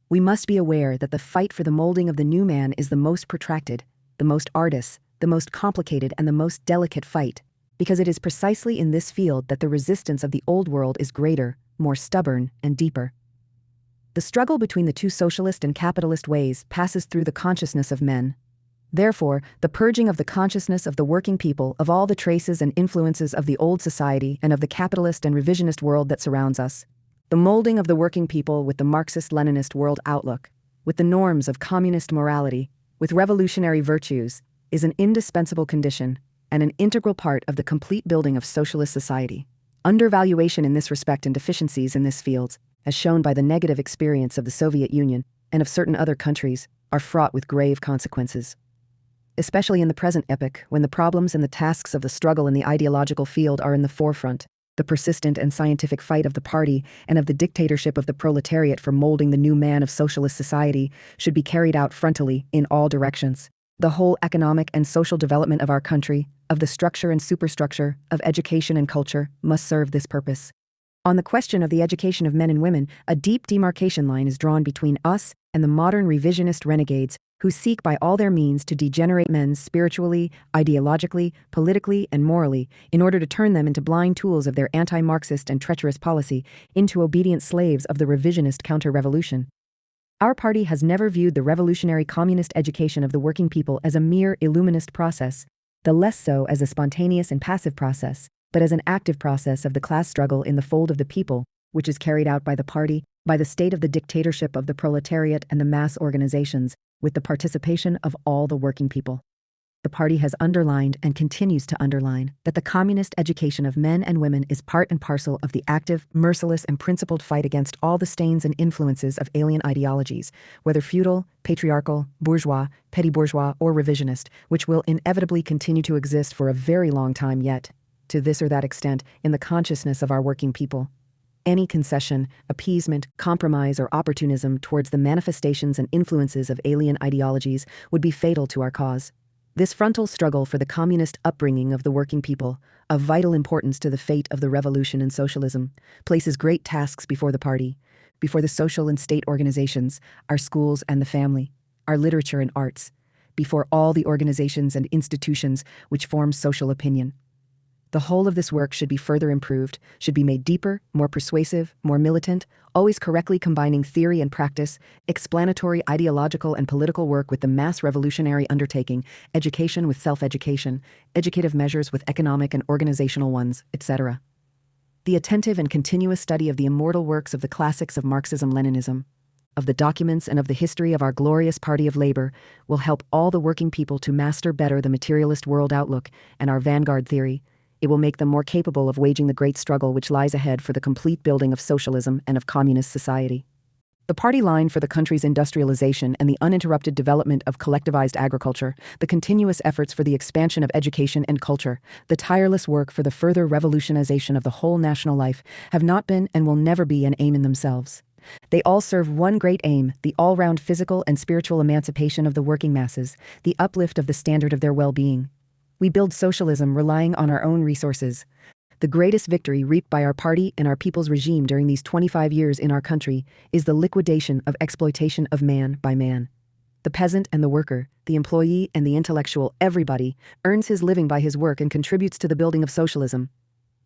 We must be aware that the fight for the molding of the new man is the most protracted, the most arduous, the most complicated, and the most delicate fight, because it is precisely in this field that the resistance of the old world is greater, more stubborn, and deeper. The struggle between the two socialist and capitalist ways passes through the consciousness of men. Therefore, the purging of the consciousness of the working people of all the traces and influences of the old society and of the capitalist and revisionist world that surrounds us, the molding of the working people with the Marxist-Leninist world outlook, with the norms of communist morality, with revolutionary virtues, is an indispensable condition and an integral part of the complete building of socialist society. Undervaluation in this respect and deficiencies in this field, as shown by the negative experience of the Soviet Union and of certain other countries, are fraught with grave consequences. Especially in the present epoch, when the problems and the tasks of the struggle in the ideological field are in the forefront, the persistent and scientific fight of the party and of the dictatorship of the proletariat for molding the new man of socialist society should be carried out frontally in all directions. The whole economic and social development of our country, of the structure and superstructure, of education and culture, must serve this purpose. On the question of the education of men and women, a deep demarcation line is drawn between us and the modern revisionist renegades who seek by all their means to degenerate men spiritually, ideologically, politically, and morally in order to turn them into blind tools of their anti-Marxist and treacherous policy, into obedient slaves of the revisionist counter-revolution. Our party has never viewed the revolutionary communist education of the working people as a mere illuminist process, the less so as a spontaneous and passive process, but as an active process of the class struggle in the fold of the people, which is carried out by the party, by the state of the dictatorship of the proletariat and the mass organizations, with the participation of all the working people. The party has underlined and continues to underline that the communist education of men and women is part and parcel of the active, merciless, and principled fight against all the stains and influences of alien ideologies, whether feudal, patriarchal, bourgeois, petty bourgeois, or revisionist, which will inevitably continue to exist for a very long time yet, to this or that extent, in the consciousness of our working people. Any concession, appeasement, compromise, or opportunism towards the manifestations and influences of alien ideologies would be fatal to our cause. This frontal struggle for the communist upbringing of the working people, of vital importance to the fate of the revolution and socialism, places great tasks before the party, before the social and state organizations, our schools and the family, our literature and arts, before all the organizations and institutions which form social opinion. The whole of this work should be further improved, should be made deeper, more persuasive, more militant, always correctly combining theory and practice, explanatory ideological and political work with the mass revolutionary undertaking, education with self-education, educative measures with economic and organizational ones, etc. The attentive and continuous study of the immortal works of the classics of Marxism-Leninism, of the documents and of the history of our glorious party of labor, will help all the working people to master better the materialist world outlook and our vanguard theory. It will make them more capable of waging the great struggle which lies ahead for the complete building of socialism and of communist society. The party line for the country's industrialization and the uninterrupted development of collectivized agriculture, the continuous efforts for the expansion of education and culture, the tireless work for the further revolutionization of the whole national life have not been and will never be an aim in themselves. They all serve one great aim, the all-round physical and spiritual emancipation of the working masses, the uplift of the standard of their well-being. We build socialism relying on our own resources. The greatest victory reaped by our party and our people's regime during these 25 years in our country is the liquidation of exploitation of man by man. The peasant and the worker, the employee and the intellectual, everybody, earns his living by his work and contributes to the building of socialism.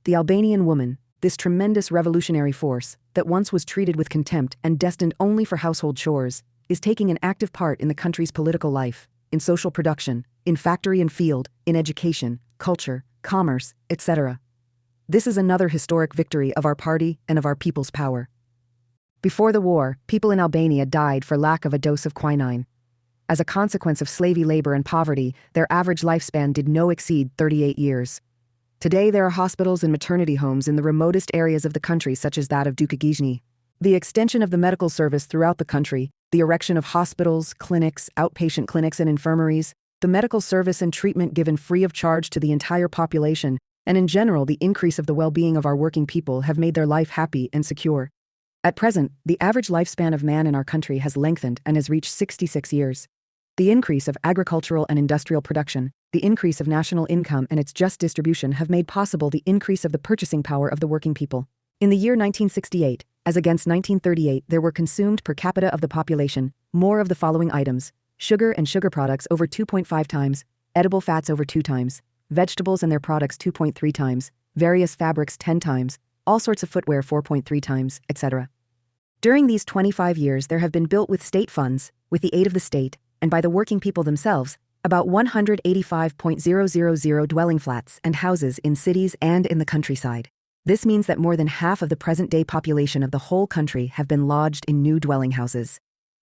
The Albanian woman, this tremendous revolutionary force, that once was treated with contempt and destined only for household chores, is taking an active part in the country's political life, in social production, in factory and field, in education, culture, commerce, etc. This is another historic victory of our party and of our people's power. Before the war, people in Albania died for lack of a dose of quinine. As a consequence of slavey labor and poverty, their average lifespan did not exceed 38 years. Today there are hospitals and maternity homes in the remotest areas of the country, such as that of Dukagizhny. The extension of the medical service throughout the country, the erection of hospitals, clinics, outpatient clinics and infirmaries, the medical service and treatment given free of charge to the entire population, and in general the increase of the well-being of our working people have made their life happy and secure. At present, the average lifespan of man in our country has lengthened and has reached 66 years. The increase of agricultural and industrial production, the increase of national income and its just distribution have made possible the increase of the purchasing power of the working people. In the year 1968, as against 1938, there were consumed per capita of the population more of the following items: sugar and sugar products over 2.5 times, edible fats over 2 times, vegetables and their products 2.3 times, various fabrics 10 times, all sorts of footwear 4.3 times, etc. During these 25 years, there have been built with state funds, with the aid of the state, and by the working people themselves, about 185,000 dwelling flats and houses in cities and in the countryside. This means that more than half of the present-day population of the whole country have been lodged in new dwelling houses.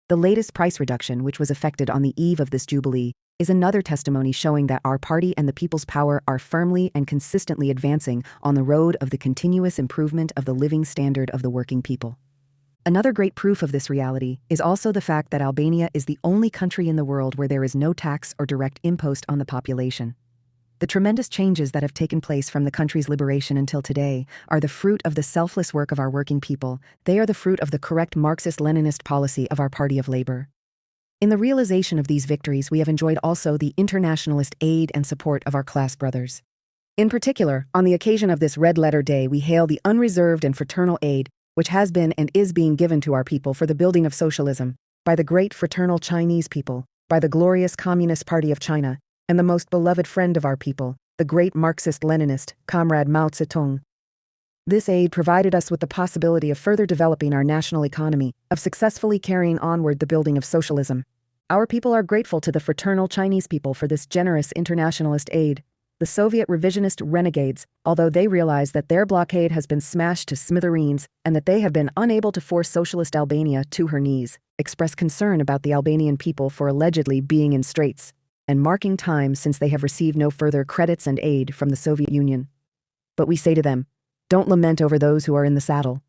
The latest price reduction, which was effected on the eve of this jubilee, is another testimony showing that our party and the people's power are firmly and consistently advancing on the road of the continuous improvement of the living standard of the working people. Another great proof of this reality is also the fact that Albania is the only country in the world where there is no tax or direct impost on the population. The tremendous changes that have taken place from the country's liberation until today are the fruit of the selfless work of our working people. They are the fruit of the correct Marxist-Leninist policy of our Party of Labor. In the realization of these victories, we have enjoyed also the internationalist aid and support of our class brothers. In particular, on the occasion of this Red Letter Day, we hail the unreserved and fraternal aid which has been and is being given to our people for the building of socialism, by the great fraternal Chinese people, by the glorious Communist Party of China, and the most beloved friend of our people, the great Marxist-Leninist, Comrade Mao Zedong. This aid provided us with the possibility of further developing our national economy, of successfully carrying onward the building of socialism. Our people are grateful to the fraternal Chinese people for this generous internationalist aid. The Soviet revisionist renegades, although they realize that their blockade has been smashed to smithereens and that they have been unable to force socialist Albania to her knees, express concern about the Albanian people for allegedly being in straits, and marking time since they have received no further credits and aid from the Soviet Union. But we say to them, don't lament over those who are in the saddle.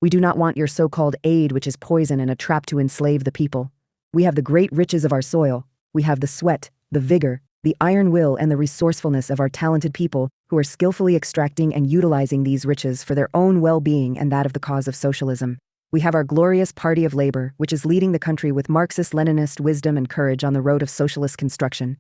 We do not want your so-called aid, which is poison and a trap to enslave the people. We have the great riches of our soil. We have the sweat, the vigor, the iron will and the resourcefulness of our talented people who are skillfully extracting and utilizing these riches for their own well-being and that of the cause of socialism. We have our glorious Party of Labor, which is leading the country with Marxist-Leninist wisdom and courage on the road of socialist construction.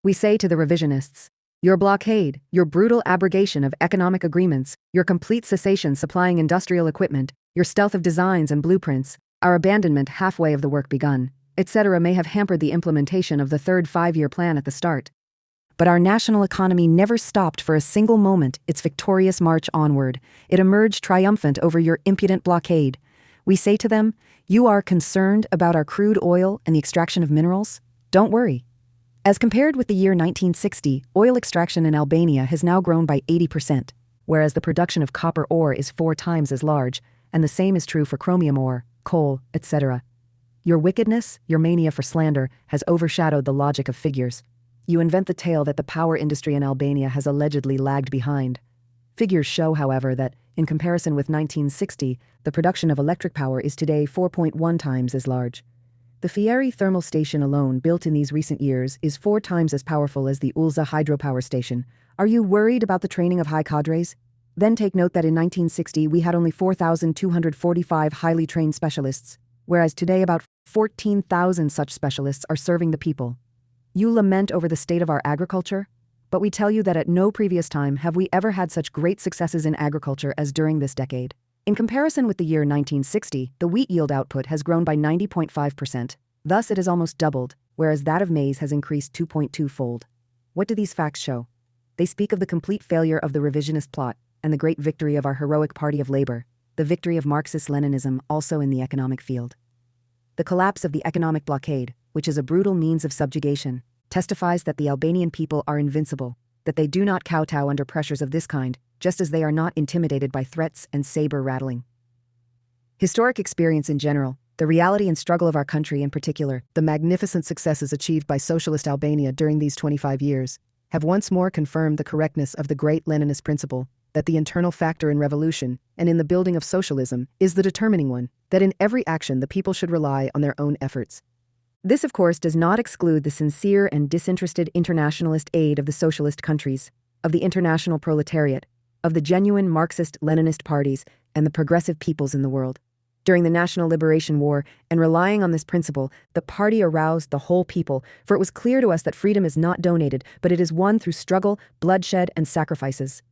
We say to the revisionists, your blockade, your brutal abrogation of economic agreements, your complete cessation supplying industrial equipment, your stealth of designs and blueprints, our abandonment halfway of the work begun, etc. may have hampered the implementation of the third five-year plan at the start. But our national economy never stopped for a single moment its victorious march onward. It emerged triumphant over your impudent blockade. We say to them, you are concerned about our crude oil and the extraction of minerals? Don't worry. As compared with the year 1960, oil extraction in Albania has now grown by 80%, whereas the production of copper ore is 4 times as large, and the same is true for chromium ore, coal, etc. Your wickedness, your mania for slander, has overshadowed the logic of figures. You invent the tale that the power industry in Albania has allegedly lagged behind. Figures show, however, that, in comparison with 1960, the production of electric power is today 4.1 times as large. The Fieri thermal station alone, built in these recent years, is 4 times as powerful as the Ulza hydropower station. Are you worried about the training of high cadres? Then take note that in 1960 we had only 4,245 highly trained specialists, whereas today about 14,000 such specialists are serving the people. You lament over the state of our agriculture, but we tell you that at no previous time have we ever had such great successes in agriculture as during this decade. In comparison with the year 1960, the wheat yield output has grown by 90.5%. Thus it has almost doubled, whereas that of maize has increased 2.2-fold. What do these facts show? They speak of the complete failure of the revisionist plot and the great victory of our heroic Party of Labor, the victory of Marxist-Leninism also in the economic field. The collapse of the economic blockade, which is a brutal means of subjugation, testifies that the Albanian people are invincible, that they do not kowtow under pressures of this kind, just as they are not intimidated by threats and saber-rattling. Historic experience in general, the reality and struggle of our country in particular, the magnificent successes achieved by socialist Albania during these 25 years, have once more confirmed the correctness of the great Leninist principle that the internal factor in revolution and in the building of socialism is the determining one, that in every action the people should rely on their own efforts. This, of course, does not exclude the sincere and disinterested internationalist aid of the socialist countries, of the international proletariat, of the genuine Marxist-Leninist parties, and the progressive peoples in the world. During the National Liberation War, and relying on this principle, the party aroused the whole people, for it was clear to us that freedom is not donated, but it is won through struggle, bloodshed, and sacrifices.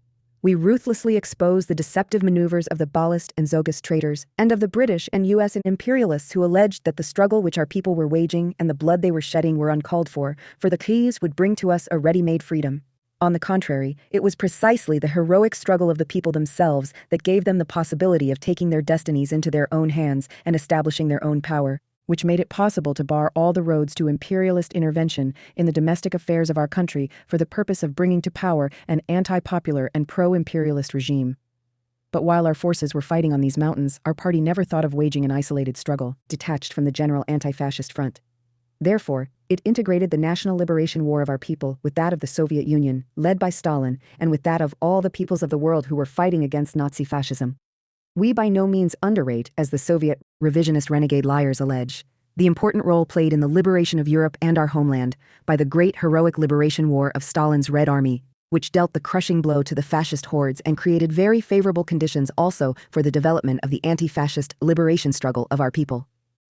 We ruthlessly expose the deceptive maneuvers of the Ballast and Zogist traitors, and of the British and U.S. imperialists who alleged that the struggle which our people were waging and the blood they were shedding were uncalled for the keys would bring to us a ready-made freedom. On the contrary, it was precisely the heroic struggle of the people themselves that gave them the possibility of taking their destinies into their own hands and establishing their own power, which made it possible to bar all the roads to imperialist intervention in the domestic affairs of our country for the purpose of bringing to power an anti-popular and pro-imperialist regime. But while our forces were fighting on these mountains, our party never thought of waging an isolated struggle, detached from the general anti-fascist front. Therefore, it integrated the national liberation war of our people with that of the Soviet Union, led by Stalin, and with that of all the peoples of the world who were fighting against Nazi fascism. We by no means underrate, as the Soviet revisionist renegade liars allege, the important role played in the liberation of Europe and our homeland by the great heroic liberation war of Stalin's Red Army, which dealt the crushing blow to the fascist hordes and created very favorable conditions also for the development of the anti-fascist liberation struggle of our people.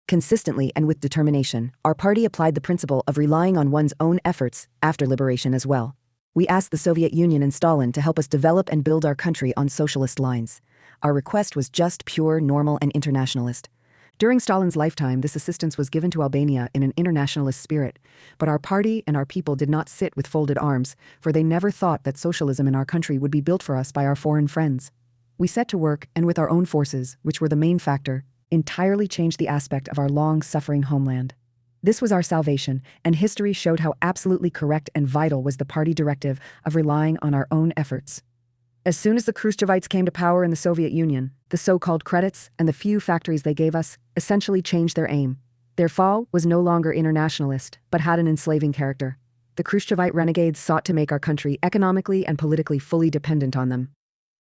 Consistently and with determination, our party applied the principle of relying on one's own efforts after liberation as well. We asked the Soviet Union and Stalin to help us develop and build our country on socialist lines. Our request was just, pure, normal, and internationalist. During Stalin's lifetime, this assistance was given to Albania in an internationalist spirit, but our party and our people did not sit with folded arms, for they never thought that socialism in our country would be built for us by our foreign friends. We set to work, and with our own forces, which were the main factor, entirely changed the aspect of our long-suffering homeland. This was our salvation, and history showed how absolutely correct and vital was the party directive of relying on our own efforts. As soon as the Khrushchevites came to power in the Soviet Union, the so-called credits and the few factories they gave us essentially changed their aim. Their fall was no longer internationalist, but had an enslaving character. The Khrushchevite renegades sought to make our country economically and politically fully dependent on them.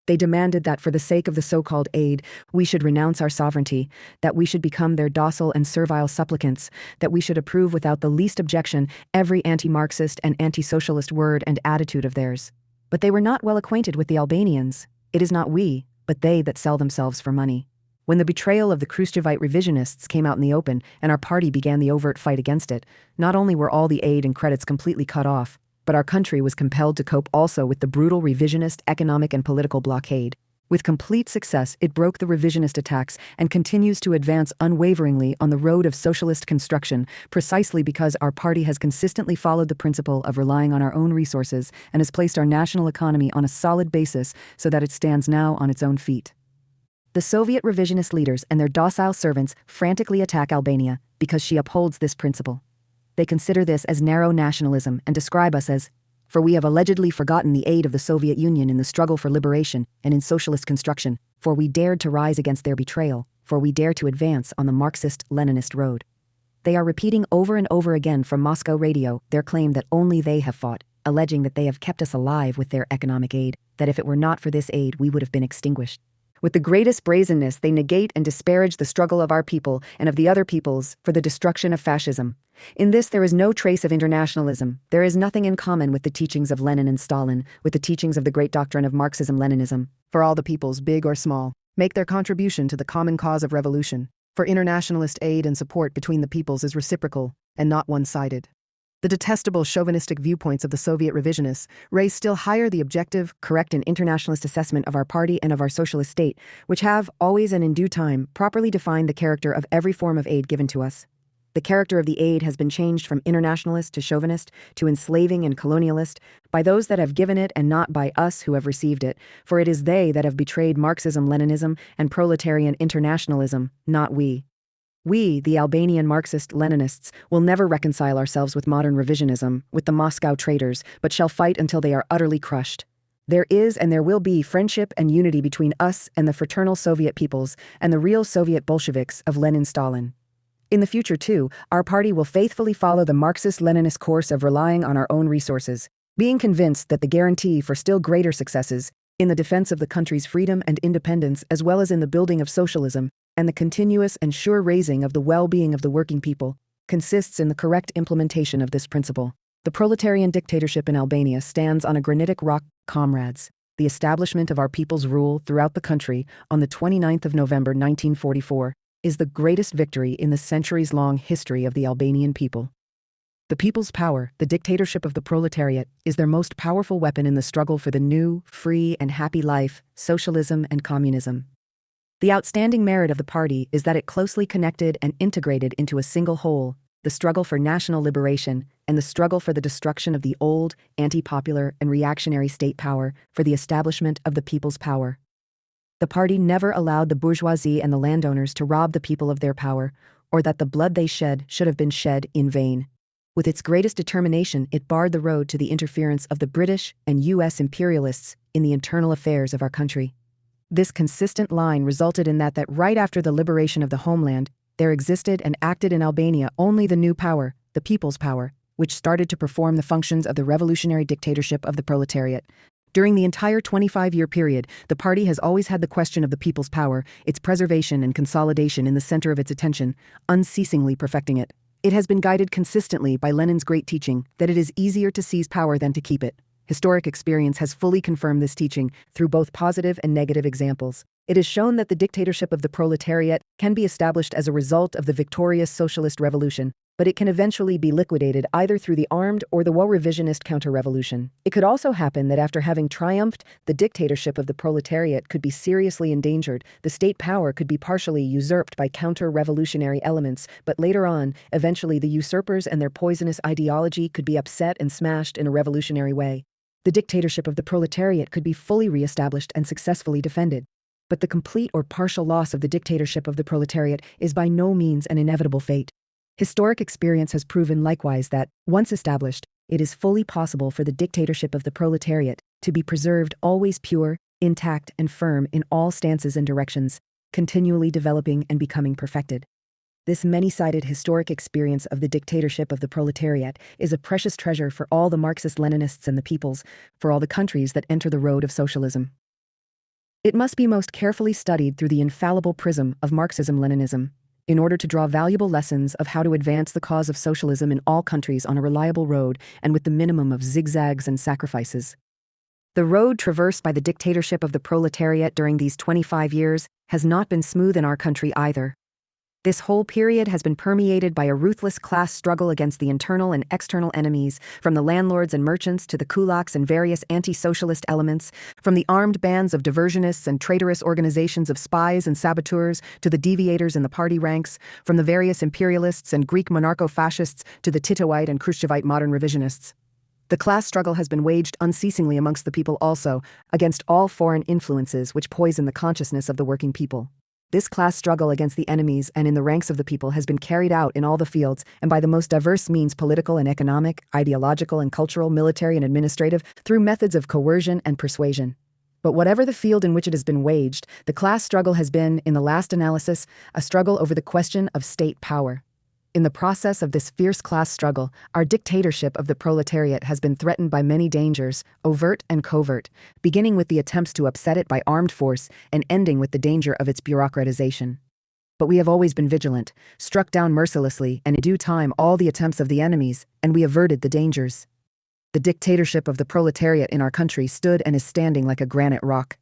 They demanded that for the sake of the so-called aid, we should renounce our sovereignty, that we should become their docile and servile supplicants, that we should approve without the least objection every anti-Marxist and anti-socialist word and attitude of theirs. But they were not well acquainted with the Albanians. It is not we, but they that sell themselves for money. When the betrayal of the Khrushchevite revisionists came out in the open and our party began the overt fight against it, not only were all the aid and credits completely cut off, but our country was compelled to cope also with the brutal revisionist economic and political blockade. With complete success, it broke the revisionist attacks and continues to advance unwaveringly on the road of socialist construction, precisely because our party has consistently followed the principle of relying on our own resources and has placed our national economy on a solid basis so that it stands now on its own feet. The Soviet revisionist leaders and their docile servants frantically attack Albania because she upholds this principle. They consider this as narrow nationalism and describe us as, for we have allegedly forgotten the aid of the Soviet Union in the struggle for liberation and in socialist construction, for we dared to rise against their betrayal, for we dare to advance on the Marxist-Leninist road. They are repeating over and over again from Moscow radio their claim that only they have fought, alleging that they have kept us alive with their economic aid, that if it were not for this aid we would have been extinguished. With the greatest brazenness, they negate and disparage the struggle of our people and of the other peoples for the destruction of fascism. In this there is no trace of internationalism. There is nothing in common with the teachings of Lenin and Stalin, with the teachings of the great doctrine of Marxism-Leninism. For all the peoples, big or small, make their contribution to the common cause of revolution. For internationalist aid and support between the peoples is reciprocal and not one-sided. The detestable chauvinistic viewpoints of the Soviet revisionists raise still higher the objective, correct and internationalist assessment of our party and of our socialist state, which have, always and in due time, properly defined the character of every form of aid given to us. The character of the aid has been changed from internationalist to chauvinist to enslaving and colonialist by those that have given it and not by us who have received it, for it is they that have betrayed Marxism-Leninism and proletarian internationalism, not we. We, the Albanian Marxist-Leninists, will never reconcile ourselves with modern revisionism, with the Moscow traitors, but shall fight until they are utterly crushed. There is and there will be friendship and unity between us and the fraternal Soviet peoples and the real Soviet Bolsheviks of Lenin-Stalin. In the future, too, our party will faithfully follow the Marxist-Leninist course of relying on our own resources, being convinced that the guarantee for still greater successes in the defense of the country's freedom and independence as well as in the building of socialism and the continuous and sure raising of the well-being of the working people consists in the correct implementation of this principle. The proletarian dictatorship in Albania stands on a granitic rock, comrades. The establishment of our people's rule throughout the country on the 29th of November 1944 is the greatest victory in the centuries-long history of the Albanian people. The people's power, the dictatorship of the proletariat, is their most powerful weapon in the struggle for the new, free, and happy life, socialism and communism. The outstanding merit of the party is that it closely connected and integrated into a single whole the struggle for national liberation, and the struggle for the destruction of the old, anti-popular, and reactionary state power for the establishment of the people's power. The party never allowed the bourgeoisie and the landowners to rob the people of their power, or that the blood they shed should have been shed in vain. With its greatest determination, it barred the road to the interference of the British and U.S. imperialists in the internal affairs of our country. This consistent line resulted in that right after the liberation of the homeland, there existed and acted in Albania only the new power, the people's power, which started to perform the functions of the revolutionary dictatorship of the proletariat. During the entire 25-year period, the party has always had the question of the people's power, its preservation and consolidation in the center of its attention, unceasingly perfecting it. It has been guided consistently by Lenin's great teaching that it is easier to seize power than to keep it. Historic experience has fully confirmed this teaching through both positive and negative examples. It has shown that the dictatorship of the proletariat can be established as a result of the victorious socialist revolution, but it can eventually be liquidated either through the armed or the revisionist counter-revolution. It could also happen that after having triumphed, the dictatorship of the proletariat could be seriously endangered, the state power could be partially usurped by counter-revolutionary elements, but later on, eventually the usurpers and their poisonous ideology could be upset and smashed in a revolutionary way. The dictatorship of the proletariat could be fully re-established and successfully defended. But the complete or partial loss of the dictatorship of the proletariat is by no means an inevitable fate. Historic experience has proven likewise that, once established, it is fully possible for the dictatorship of the proletariat to be preserved always pure, intact, and firm in all stances and directions, continually developing and becoming perfected. This many-sided historic experience of the dictatorship of the proletariat is a precious treasure for all the Marxist-Leninists and the peoples, for all the countries that enter the road of socialism. It must be most carefully studied through the infallible prism of Marxism-Leninism, in order to draw valuable lessons of how to advance the cause of socialism in all countries on a reliable road and with the minimum of zigzags and sacrifices. The road traversed by the dictatorship of the proletariat during these 25 years has not been smooth in our country either. This whole period has been permeated by a ruthless class struggle against the internal and external enemies, from the landlords and merchants to the kulaks and various anti-socialist elements, from the armed bands of diversionists and traitorous organizations of spies and saboteurs to the deviators in the party ranks, from the various imperialists and Greek monarcho-fascists to the Titoite and Khrushchevite modern revisionists. The class struggle has been waged unceasingly amongst the people also, against all foreign influences which poison the consciousness of the working people. This class struggle against the enemies and in the ranks of the people has been carried out in all the fields and by the most diverse means, political and economic, ideological and cultural, military and administrative, through methods of coercion and persuasion. But whatever the field in which it has been waged, the class struggle has been, in the last analysis, a struggle over the question of state power. In the process of this fierce class struggle, our dictatorship of the proletariat has been threatened by many dangers, overt and covert, beginning with the attempts to upset it by armed force and ending with the danger of its bureaucratization. But we have always been vigilant, struck down mercilessly and in due time all the attempts of the enemies, and we averted the dangers. The dictatorship of the proletariat in our country stood and is standing like a granite rock.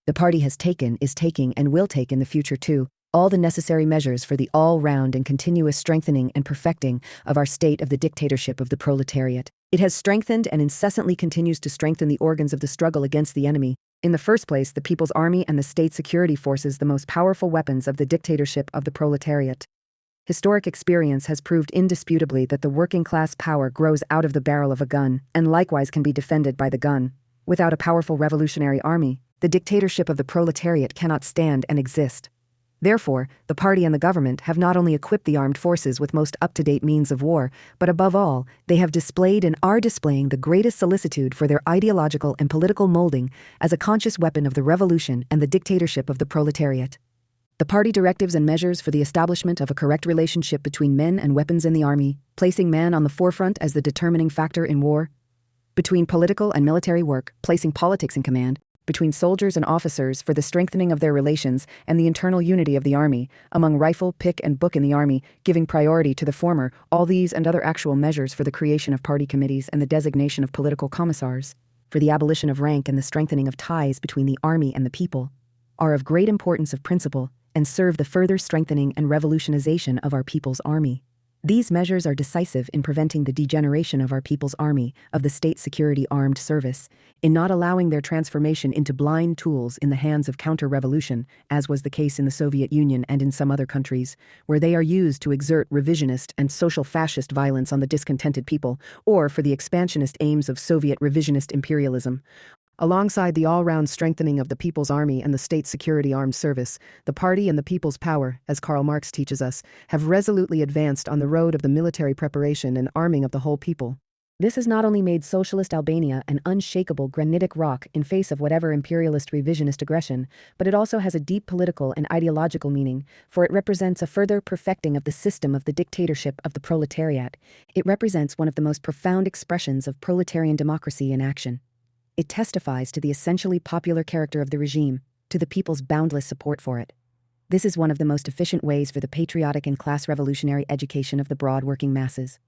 The party has taken, is taking, and will take in the future too, all the necessary measures for the all-round and continuous strengthening and perfecting of our state of the dictatorship of the proletariat. It has strengthened and incessantly continues to strengthen the organs of the struggle against the enemy. In the first place, the People's Army and the state security forces, the most powerful weapons of the dictatorship of the proletariat. Historic experience has proved indisputably that the working class power grows out of the barrel of a gun, and likewise can be defended by the gun. Without a powerful revolutionary army, the dictatorship of the proletariat cannot stand and exist. Therefore, the party and the government have not only equipped the armed forces with most up-to-date means of war, but above all, they have displayed and are displaying the greatest solicitude for their ideological and political molding as a conscious weapon of the revolution and the dictatorship of the proletariat. The party directives and measures for the establishment of a correct relationship between men and weapons in the army, placing man on the forefront as the determining factor in war, between political and military work, placing politics in command, between soldiers and officers for the strengthening of their relations and the internal unity of the army, among rifle, pick, and book in the army, giving priority to the former, all these and other actual measures for the creation of party committees and the designation of political commissars, for the abolition of rank and the strengthening of ties between the army and the people, are of great importance of principle and serve the further strengthening and revolutionization of our people's army. These measures are decisive in preventing the degeneration of our people's army, of the state security armed service, in not allowing their transformation into blind tools in the hands of counter-revolution, as was the case in the Soviet Union and in some other countries, where they are used to exert revisionist and social fascist violence on the discontented people, or for the expansionist aims of Soviet revisionist imperialism. Alongside the all-round strengthening of the People's Army and the State Security Armed Service, the party and the people's power, as Karl Marx teaches us, have resolutely advanced on the road of the military preparation and arming of the whole people. This has not only made socialist Albania an unshakable granitic rock in face of whatever imperialist revisionist aggression, but it also has a deep political and ideological meaning, for it represents a further perfecting of the system of the dictatorship of the proletariat. It represents one of the most profound expressions of proletarian democracy in action. It testifies to the essentially popular character of the regime, to the people's boundless support for it. This is one of the most efficient ways for the patriotic and class-revolutionary education of the broad working masses.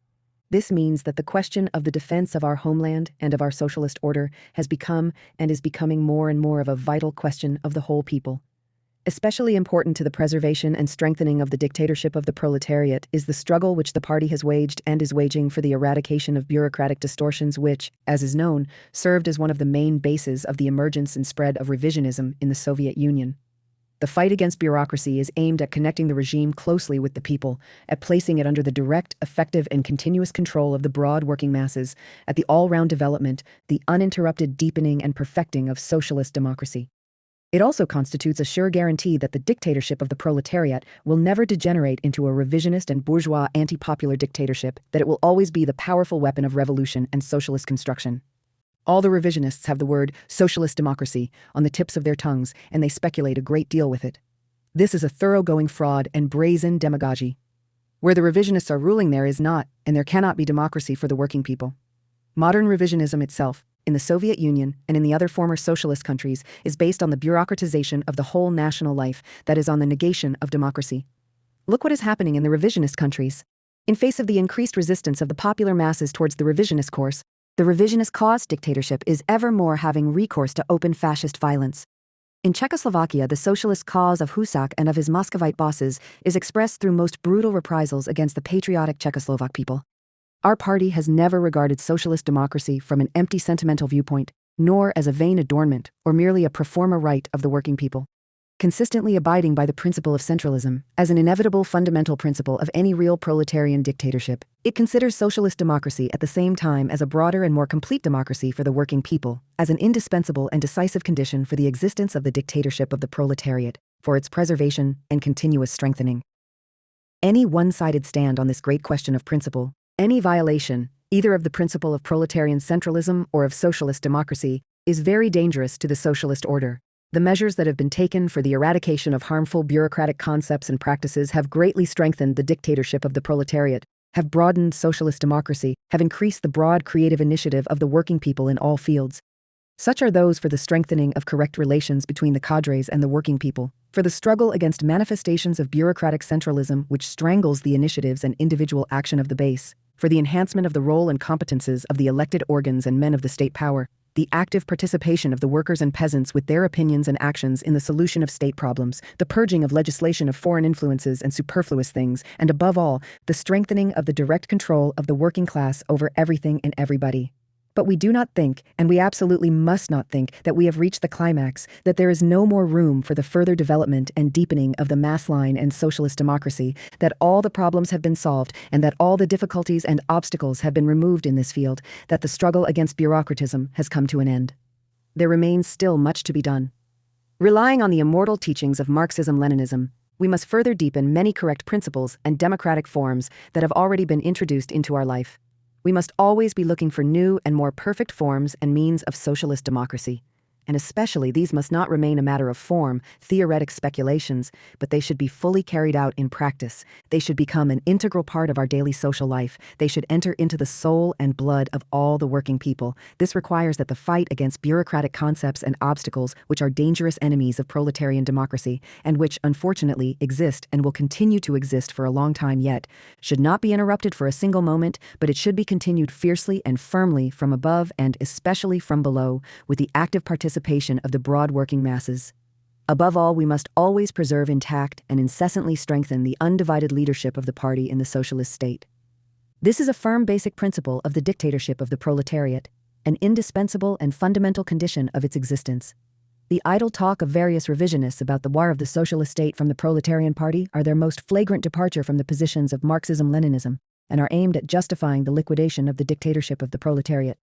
This means that the question of the defense of our homeland and of our socialist order has become and is becoming more and more of a vital question of the whole people. Especially important to the preservation and strengthening of the dictatorship of the proletariat is the struggle which the party has waged and is waging for the eradication of bureaucratic distortions which, as is known, served as one of the main bases of the emergence and spread of revisionism in the Soviet Union. The fight against bureaucracy is aimed at connecting the regime closely with the people, at placing it under the direct, effective, and continuous control of the broad working masses, at the all-round development, the uninterrupted deepening and perfecting of socialist democracy. It also constitutes a sure guarantee that the dictatorship of the proletariat will never degenerate into a revisionist and bourgeois anti-popular dictatorship, that it will always be the powerful weapon of revolution and socialist construction. All the revisionists have the word socialist democracy on the tips of their tongues, and they speculate a great deal with it. This is a thoroughgoing fraud and brazen demagogy. Where the revisionists are ruling, there is not, and there cannot be democracy for the working people. Modern revisionism itself, in the Soviet Union and in the other former socialist countries, is based on the bureaucratization of the whole national life, that is, on the negation of democracy. Look what is happening in the revisionist countries. In face of the increased resistance of the popular masses towards the revisionist course, the revisionist cause dictatorship is ever more having recourse to open fascist violence. In Czechoslovakia, the socialist cause of Husak and of his Muscovite bosses is expressed through most brutal reprisals against the patriotic Czechoslovak people. Our party has never regarded socialist democracy from an empty sentimental viewpoint, nor as a vain adornment or merely a pro forma right of the working people. Consistently abiding by the principle of centralism, as an inevitable fundamental principle of any real proletarian dictatorship, it considers socialist democracy at the same time as a broader and more complete democracy for the working people, as an indispensable and decisive condition for the existence of the dictatorship of the proletariat, for its preservation and continuous strengthening. Any one-sided stand on this great question of principle, any violation, either of the principle of proletarian centralism or of socialist democracy, is very dangerous to the socialist order. The measures that have been taken for the eradication of harmful bureaucratic concepts and practices have greatly strengthened the dictatorship of the proletariat, have broadened socialist democracy, have increased the broad creative initiative of the working people in all fields. Such are those for the strengthening of correct relations between the cadres and the working people, for the struggle against manifestations of bureaucratic centralism which strangles the initiatives and individual action of the base, for the enhancement of the role and competences of the elected organs and men of the state power, the active participation of the workers and peasants with their opinions and actions in the solution of state problems, the purging of legislation of foreign influences and superfluous things, and above all, the strengthening of the direct control of the working class over everything and everybody. But we do not think, and we absolutely must not think, that we have reached the climax, that there is no more room for the further development and deepening of the mass line and socialist democracy, that all the problems have been solved, and that all the difficulties and obstacles have been removed in this field, that the struggle against bureaucratism has come to an end. There remains still much to be done. Relying on the immortal teachings of Marxism-Leninism, we must further deepen many correct principles and democratic forms that have already been introduced into our life. We must always be looking for new and more perfect forms and means of socialist democracy. And especially these must not remain a matter of form, theoretic speculations, but they should be fully carried out in practice. They should become an integral part of our daily social life. They should enter into the soul and blood of all the working people. This requires that the fight against bureaucratic concepts and obstacles, which are dangerous enemies of proletarian democracy, and which, unfortunately, exist and will continue to exist for a long time yet, should not be interrupted for a single moment, but it should be continued fiercely and firmly from above and especially from below, with the active participation of the broad working masses. Above all, we must always preserve intact and incessantly strengthen the undivided leadership of the party in the socialist state. This is a firm basic principle of the dictatorship of the proletariat, an indispensable and fundamental condition of its existence. The idle talk of various revisionists about the war of the socialist state from the proletarian party are their most flagrant departure from the positions of Marxism-Leninism and are aimed at justifying the liquidation of the dictatorship of the proletariat.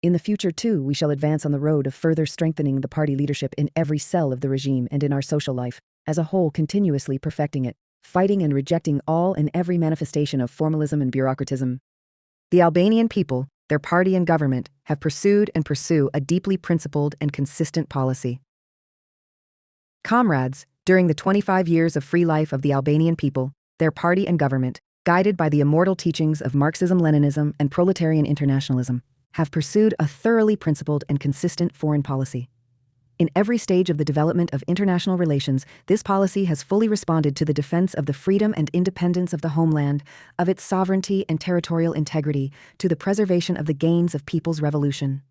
In the future, too, we shall advance on the road of further strengthening the party leadership in every cell of the regime and in our social life, as a whole continuously perfecting it, fighting and rejecting all and every manifestation of formalism and bureaucratism. The Albanian people, their party and government, have pursued and pursue a deeply principled and consistent policy. Comrades, during the 25 years of free life of the Albanian people, their party and government, guided by the immortal teachings of Marxism-Leninism and proletarian internationalism, have pursued a thoroughly principled and consistent foreign policy. In every stage of the development of international relations, this policy has fully responded to the defense of the freedom and independence of the homeland, of its sovereignty and territorial integrity, to the preservation of the gains of people's revolution.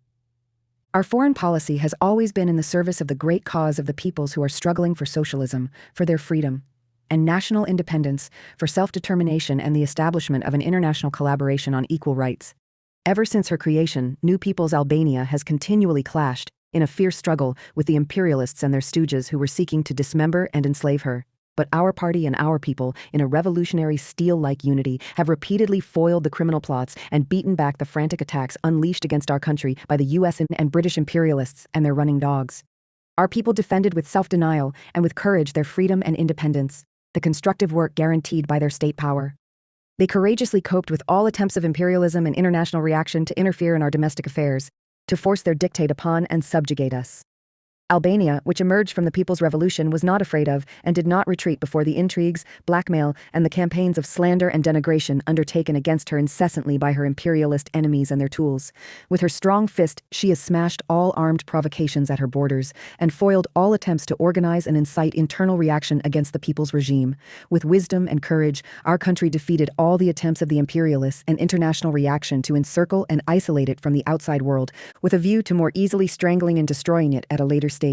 Our foreign policy has always been in the service of the great cause of the peoples who are struggling for socialism, for their freedom, and national independence, for self-determination and the establishment of an international collaboration on equal rights. Ever since her creation, New People's Albania has continually clashed, in a fierce struggle, with the imperialists and their stooges who were seeking to dismember and enslave her. But our party and our people, in a revolutionary steel-like unity, have repeatedly foiled the criminal plots and beaten back the frantic attacks unleashed against our country by the US and British imperialists and their running dogs. Our people defended with self-denial and with courage their freedom and independence, the constructive work guaranteed by their state power. They courageously coped with all attempts of imperialism and international reaction to interfere in our domestic affairs, to force their dictate upon and subjugate us. Albania, which emerged from the People's Revolution, was not afraid of and did not retreat before the intrigues, blackmail, and the campaigns of slander and denigration undertaken against her incessantly by her imperialist enemies and their tools. With her strong fist, she has smashed all armed provocations at her borders and foiled all attempts to organize and incite internal reaction against the people's regime. With wisdom and courage, our country defeated all the attempts of the imperialists and international reaction to encircle and isolate it from the outside world, with a view to more easily strangling and destroying it at a later stage.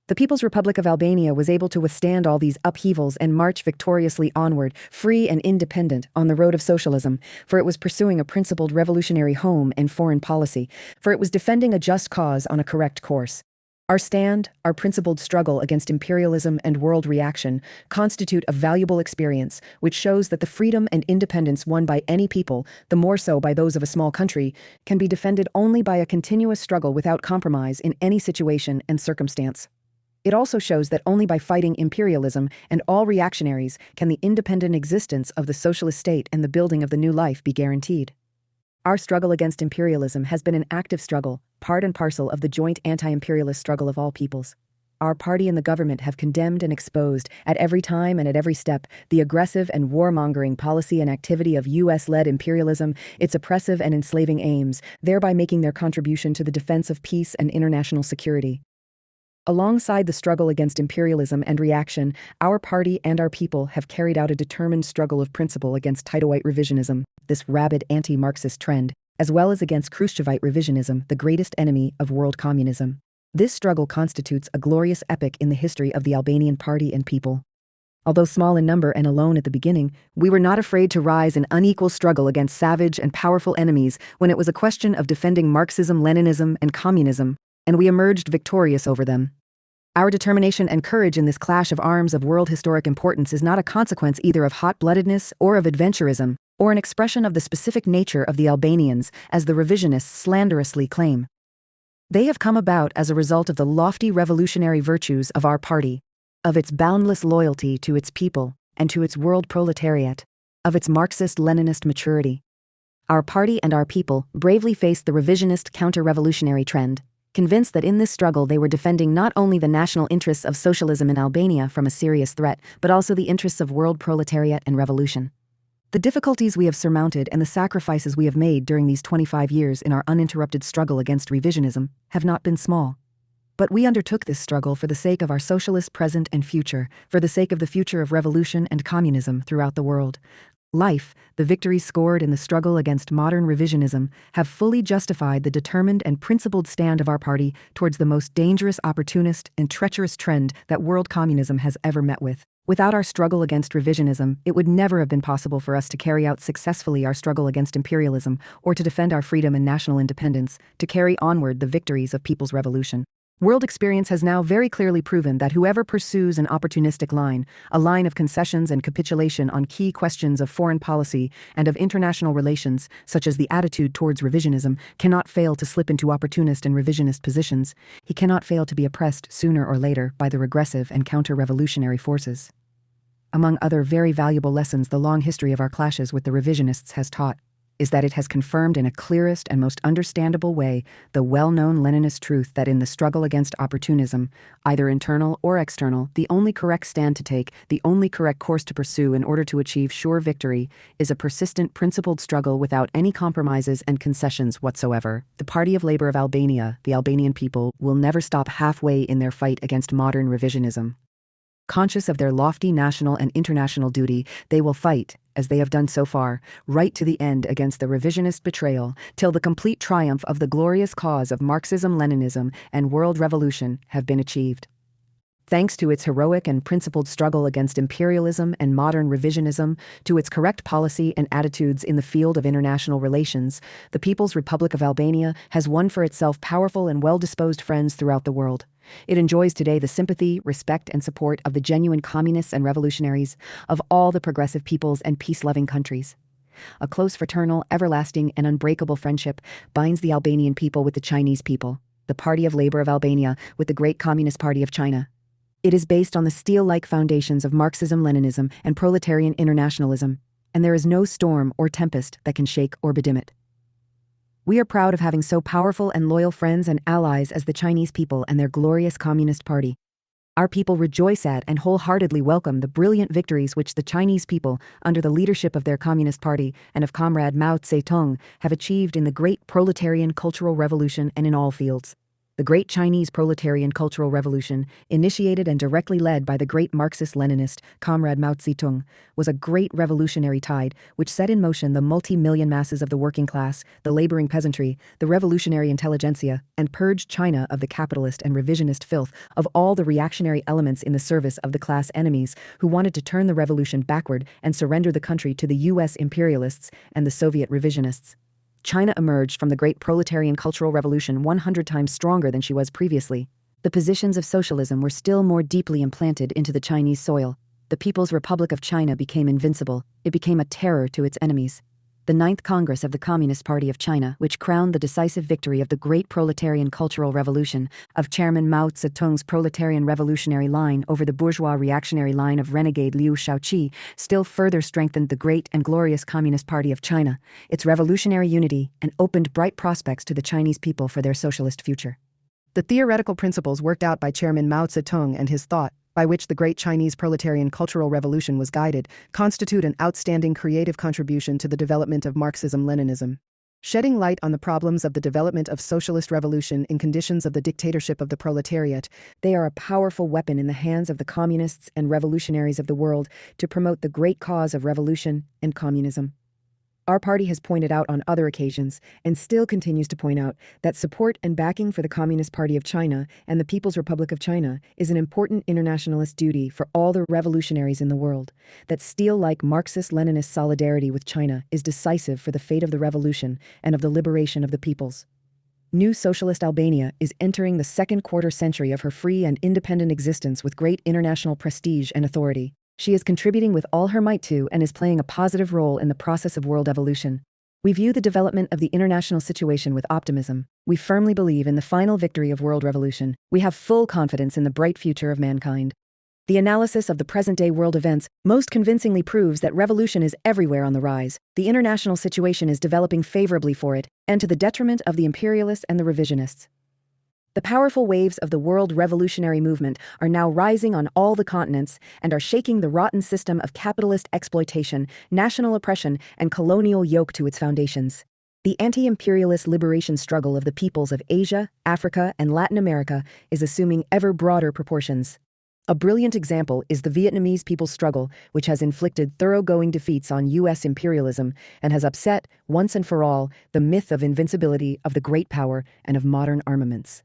The People's Republic of Albania was able to withstand all these upheavals and march victoriously onward, free and independent, on the road of socialism, for it was pursuing a principled revolutionary home and foreign policy, for it was defending a just cause on a correct course. Our stand, our principled struggle against imperialism and world reaction, constitute a valuable experience which shows that the freedom and independence won by any people, the more so by those of a small country, can be defended only by a continuous struggle without compromise in any situation and circumstance. It also shows that only by fighting imperialism and all reactionaries can the independent existence of the socialist state and the building of the new life be guaranteed. Our struggle against imperialism has been an active struggle, part and parcel of the joint anti-imperialist struggle of all peoples. Our party and the government have condemned and exposed, at every time and at every step, the aggressive and warmongering policy and activity of US-led imperialism, its oppressive and enslaving aims, thereby making their contribution to the defense of peace and international security. Alongside the struggle against imperialism and reaction, our party and our people have carried out a determined struggle of principle against Titoite revisionism, this rabid anti-Marxist trend, as well as against Khrushchevite revisionism, the greatest enemy of world communism. This struggle constitutes a glorious epoch in the history of the Albanian party and people. Although small in number and alone at the beginning, we were not afraid to rise in unequal struggle against savage and powerful enemies when it was a question of defending Marxism, Leninism, and communism, and we emerged victorious over them. Our determination and courage in this clash of arms of world historic importance is not a consequence either of hot-bloodedness or of adventurism, or an expression of the specific nature of the Albanians, as the revisionists slanderously claim. They have come about as a result of the lofty revolutionary virtues of our party, of its boundless loyalty to its people and to its world proletariat, of its Marxist-Leninist maturity. Our party and our people bravely faced the revisionist counter-revolutionary trend, convinced that in this struggle they were defending not only the national interests of socialism in Albania from a serious threat, but also the interests of world proletariat and revolution. The difficulties we have surmounted and the sacrifices we have made during these 25 years in our uninterrupted struggle against revisionism have not been small. But we undertook this struggle for the sake of our socialist present and future, for the sake of the future of revolution and communism throughout the world. Life, the victories scored in the struggle against modern revisionism, have fully justified the determined and principled stand of our party towards the most dangerous, opportunist, and treacherous trend that world communism has ever met with. Without our struggle against revisionism, it would never have been possible for us to carry out successfully our struggle against imperialism, or to defend our freedom and national independence, to carry onward the victories of people's revolution. World experience has now very clearly proven that whoever pursues an opportunistic line, a line of concessions and capitulation on key questions of foreign policy and of international relations, such as the attitude towards revisionism, cannot fail to slip into opportunist and revisionist positions. He cannot fail to be oppressed sooner or later by the regressive and counter-revolutionary forces. Among other very valuable lessons the long history of our clashes with the revisionists has taught, is that it has confirmed in a clearest and most understandable way the well-known Leninist truth that in the struggle against opportunism, either internal or external, the only correct stand to take, the only correct course to pursue in order to achieve sure victory, is a persistent, principled struggle without any compromises and concessions whatsoever. The Party of Labor of Albania, the Albanian people, will never stop halfway in their fight against modern revisionism. Conscious of their lofty national and international duty, they will fight, as they have done so far, right to the end against the revisionist betrayal, till the complete triumph of the glorious cause of Marxism-Leninism and world revolution have been achieved. Thanks to its heroic and principled struggle against imperialism and modern revisionism, to its correct policy and attitudes in the field of international relations, the People's Republic of Albania has won for itself powerful and well-disposed friends throughout the world. It enjoys today the sympathy, respect, and support of the genuine communists and revolutionaries, of all the progressive peoples and peace-loving countries. A close fraternal, everlasting, and unbreakable friendship binds the Albanian people with the Chinese people, the Party of Labor of Albania with the great Communist Party of China. It is based on the steel-like foundations of Marxism-Leninism and proletarian internationalism, and there is no storm or tempest that can shake or bedim it. We are proud of having so powerful and loyal friends and allies as the Chinese people and their glorious Communist Party. Our people rejoice at and wholeheartedly welcome the brilliant victories which the Chinese people, under the leadership of their Communist Party and of Comrade Mao Zedong, have achieved in the great proletarian cultural revolution and in all fields. The great Chinese proletarian cultural revolution, initiated and directly led by the great Marxist-Leninist, Comrade Mao Zedong, was a great revolutionary tide which set in motion the multi-million masses of the working class, the laboring peasantry, the revolutionary intelligentsia, and purged China of the capitalist and revisionist filth of all the reactionary elements in the service of the class enemies who wanted to turn the revolution backward and surrender the country to the U.S. imperialists and the Soviet revisionists. China emerged from the great proletarian cultural revolution 100 times stronger than she was previously. The positions of socialism were still more deeply implanted into the Chinese soil. The People's Republic of China became invincible. It became a terror to its enemies. The 9th Congress of the Communist Party of China, which crowned the decisive victory of the great proletarian cultural revolution, of Chairman Mao Zedong's proletarian revolutionary line over the bourgeois reactionary line of renegade Liu Shaoqi, still further strengthened the great and glorious Communist Party of China, its revolutionary unity, and opened bright prospects to the Chinese people for their socialist future. The theoretical principles worked out by Chairman Mao Zedong and his thought, by which the great Chinese proletarian cultural revolution was guided, constitute an outstanding creative contribution to the development of Marxism-Leninism. Shedding light on the problems of the development of socialist revolution in conditions of the dictatorship of the proletariat, they are a powerful weapon in the hands of the communists and revolutionaries of the world to promote the great cause of revolution and communism. Our party has pointed out on other occasions, and still continues to point out, that support and backing for the Communist Party of China and the People's Republic of China is an important internationalist duty for all the revolutionaries in the world, that steel-like Marxist-Leninist solidarity with China is decisive for the fate of the revolution and of the liberation of the peoples. New socialist Albania is entering the second quarter century of her free and independent existence with great international prestige and authority. She is contributing with all her might to and is playing a positive role in the process of world evolution. We view the development of the international situation with optimism. We firmly believe in the final victory of world revolution. We have full confidence in the bright future of mankind. The analysis of the present-day world events most convincingly proves that revolution is everywhere on the rise. The international situation is developing favorably for it, and to the detriment of the imperialists and the revisionists. The powerful waves of the world revolutionary movement are now rising on all the continents and are shaking the rotten system of capitalist exploitation, national oppression, and colonial yoke to its foundations. The anti-imperialist liberation struggle of the peoples of Asia, Africa, and Latin America is assuming ever broader proportions. A brilliant example is the Vietnamese people's struggle, which has inflicted thoroughgoing defeats on U.S. imperialism and has upset, once and for all, the myth of invincibility of the great power and of modern armaments.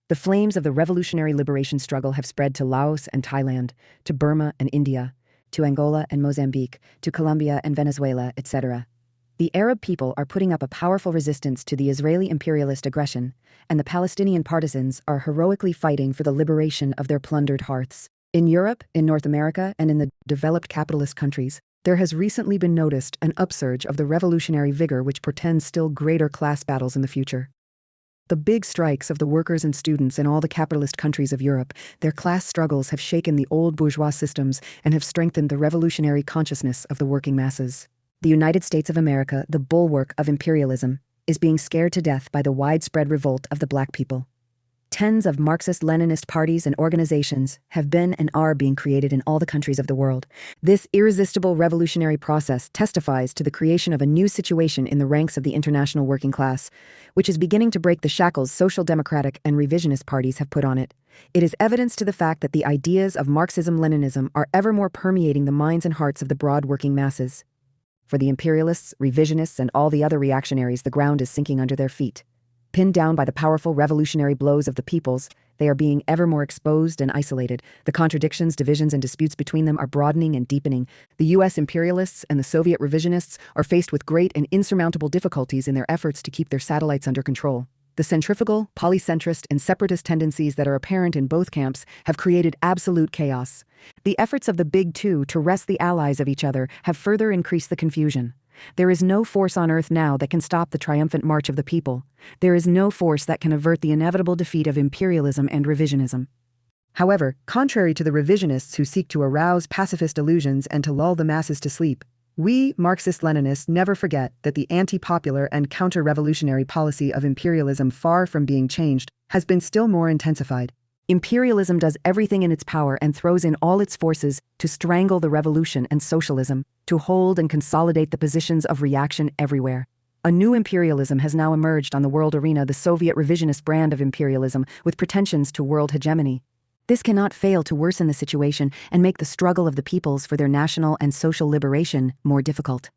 The flames of the revolutionary liberation struggle have spread to Laos and Thailand, to Burma and India, to Angola and Mozambique, to Colombia and Venezuela, etc. The Arab people are putting up a powerful resistance to the Israeli imperialist aggression, and the Palestinian partisans are heroically fighting for the liberation of their plundered hearths. In Europe, in North America, and in the developed capitalist countries, there has recently been noticed an upsurge of the revolutionary vigor which portends still greater class battles in the future. The big strikes of the workers and students in all the capitalist countries of Europe, their class struggles have shaken the old bourgeois systems and have strengthened the revolutionary consciousness of the working masses. The United States of America, the bulwark of imperialism, is being scared to death by the widespread revolt of the black people. Tens of Marxist-Leninist parties and organizations have been and are being created in all the countries of the world. This irresistible revolutionary process testifies to the creation of a new situation in the ranks of the international working class, which is beginning to break the shackles social democratic and revisionist parties have put on it. It is evidence to the fact that the ideas of Marxism-Leninism are ever more permeating the minds and hearts of the broad working masses. For the imperialists, revisionists, and all the other reactionaries, the ground is sinking under their feet. Pinned down by the powerful revolutionary blows of the peoples, they are being ever more exposed and isolated. The contradictions, divisions, and disputes between them are broadening and deepening. The U.S. imperialists and the Soviet revisionists are faced with great and insurmountable difficulties in their efforts to keep their satellites under control. The centrifugal, polycentrist, and separatist tendencies that are apparent in both camps have created absolute chaos. The efforts of the Big Two to wrest the allies of each other have further increased the confusion. There is no force on earth now that can stop the triumphant march of the people. There is no force that can avert the inevitable defeat of imperialism and revisionism. However, contrary to the revisionists who seek to arouse pacifist illusions and to lull the masses to sleep, we, Marxist-Leninists, never forget that the anti-popular and counter-revolutionary policy of imperialism, far from being changed, has been still more intensified. Imperialism does everything in its power and throws in all its forces to strangle the revolution and socialism, to hold and consolidate the positions of reaction everywhere. A new imperialism has now emerged on the world arena, the Soviet revisionist brand of imperialism, with pretensions to world hegemony. This cannot fail to worsen the situation and make the struggle of the peoples for their national and social liberation more difficult.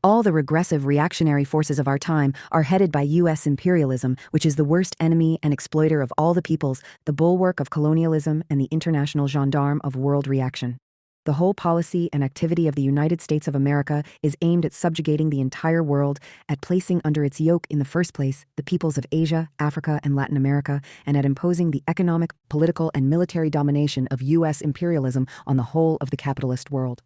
All the regressive reactionary forces of our time are headed by U.S. imperialism, which is the worst enemy and exploiter of all the peoples, the bulwark of colonialism, and the international gendarme of world reaction. The whole policy and activity of the United States of America is aimed at subjugating the entire world, at placing under its yoke in the first place the peoples of Asia, Africa, and Latin America, and at imposing the economic, political, and military domination of U.S. imperialism on the whole of the capitalist world.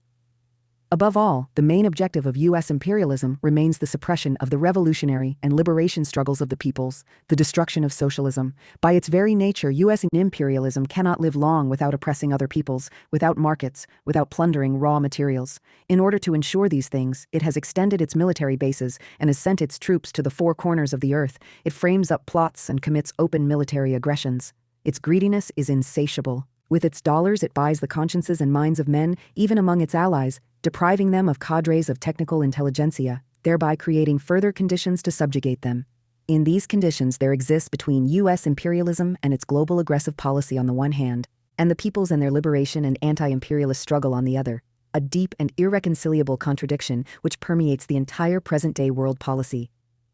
Above all, the main objective of U.S. imperialism remains the suppression of the revolutionary and liberation struggles of the peoples, the destruction of socialism. By its very nature, U.S. imperialism cannot live long without oppressing other peoples, without markets, without plundering raw materials. In order to ensure these things, it has extended its military bases and has sent its troops to the four corners of the earth. It frames up plots and commits open military aggressions. Its greediness is insatiable. With its dollars, it buys the consciences and minds of men, even among its allies, depriving them of cadres of technical intelligentsia, thereby creating further conditions to subjugate them. In these conditions, there exists between U.S. imperialism and its global aggressive policy on the one hand, and the peoples and their liberation and anti-imperialist struggle on the other, a deep and irreconcilable contradiction which permeates the entire present-day world policy.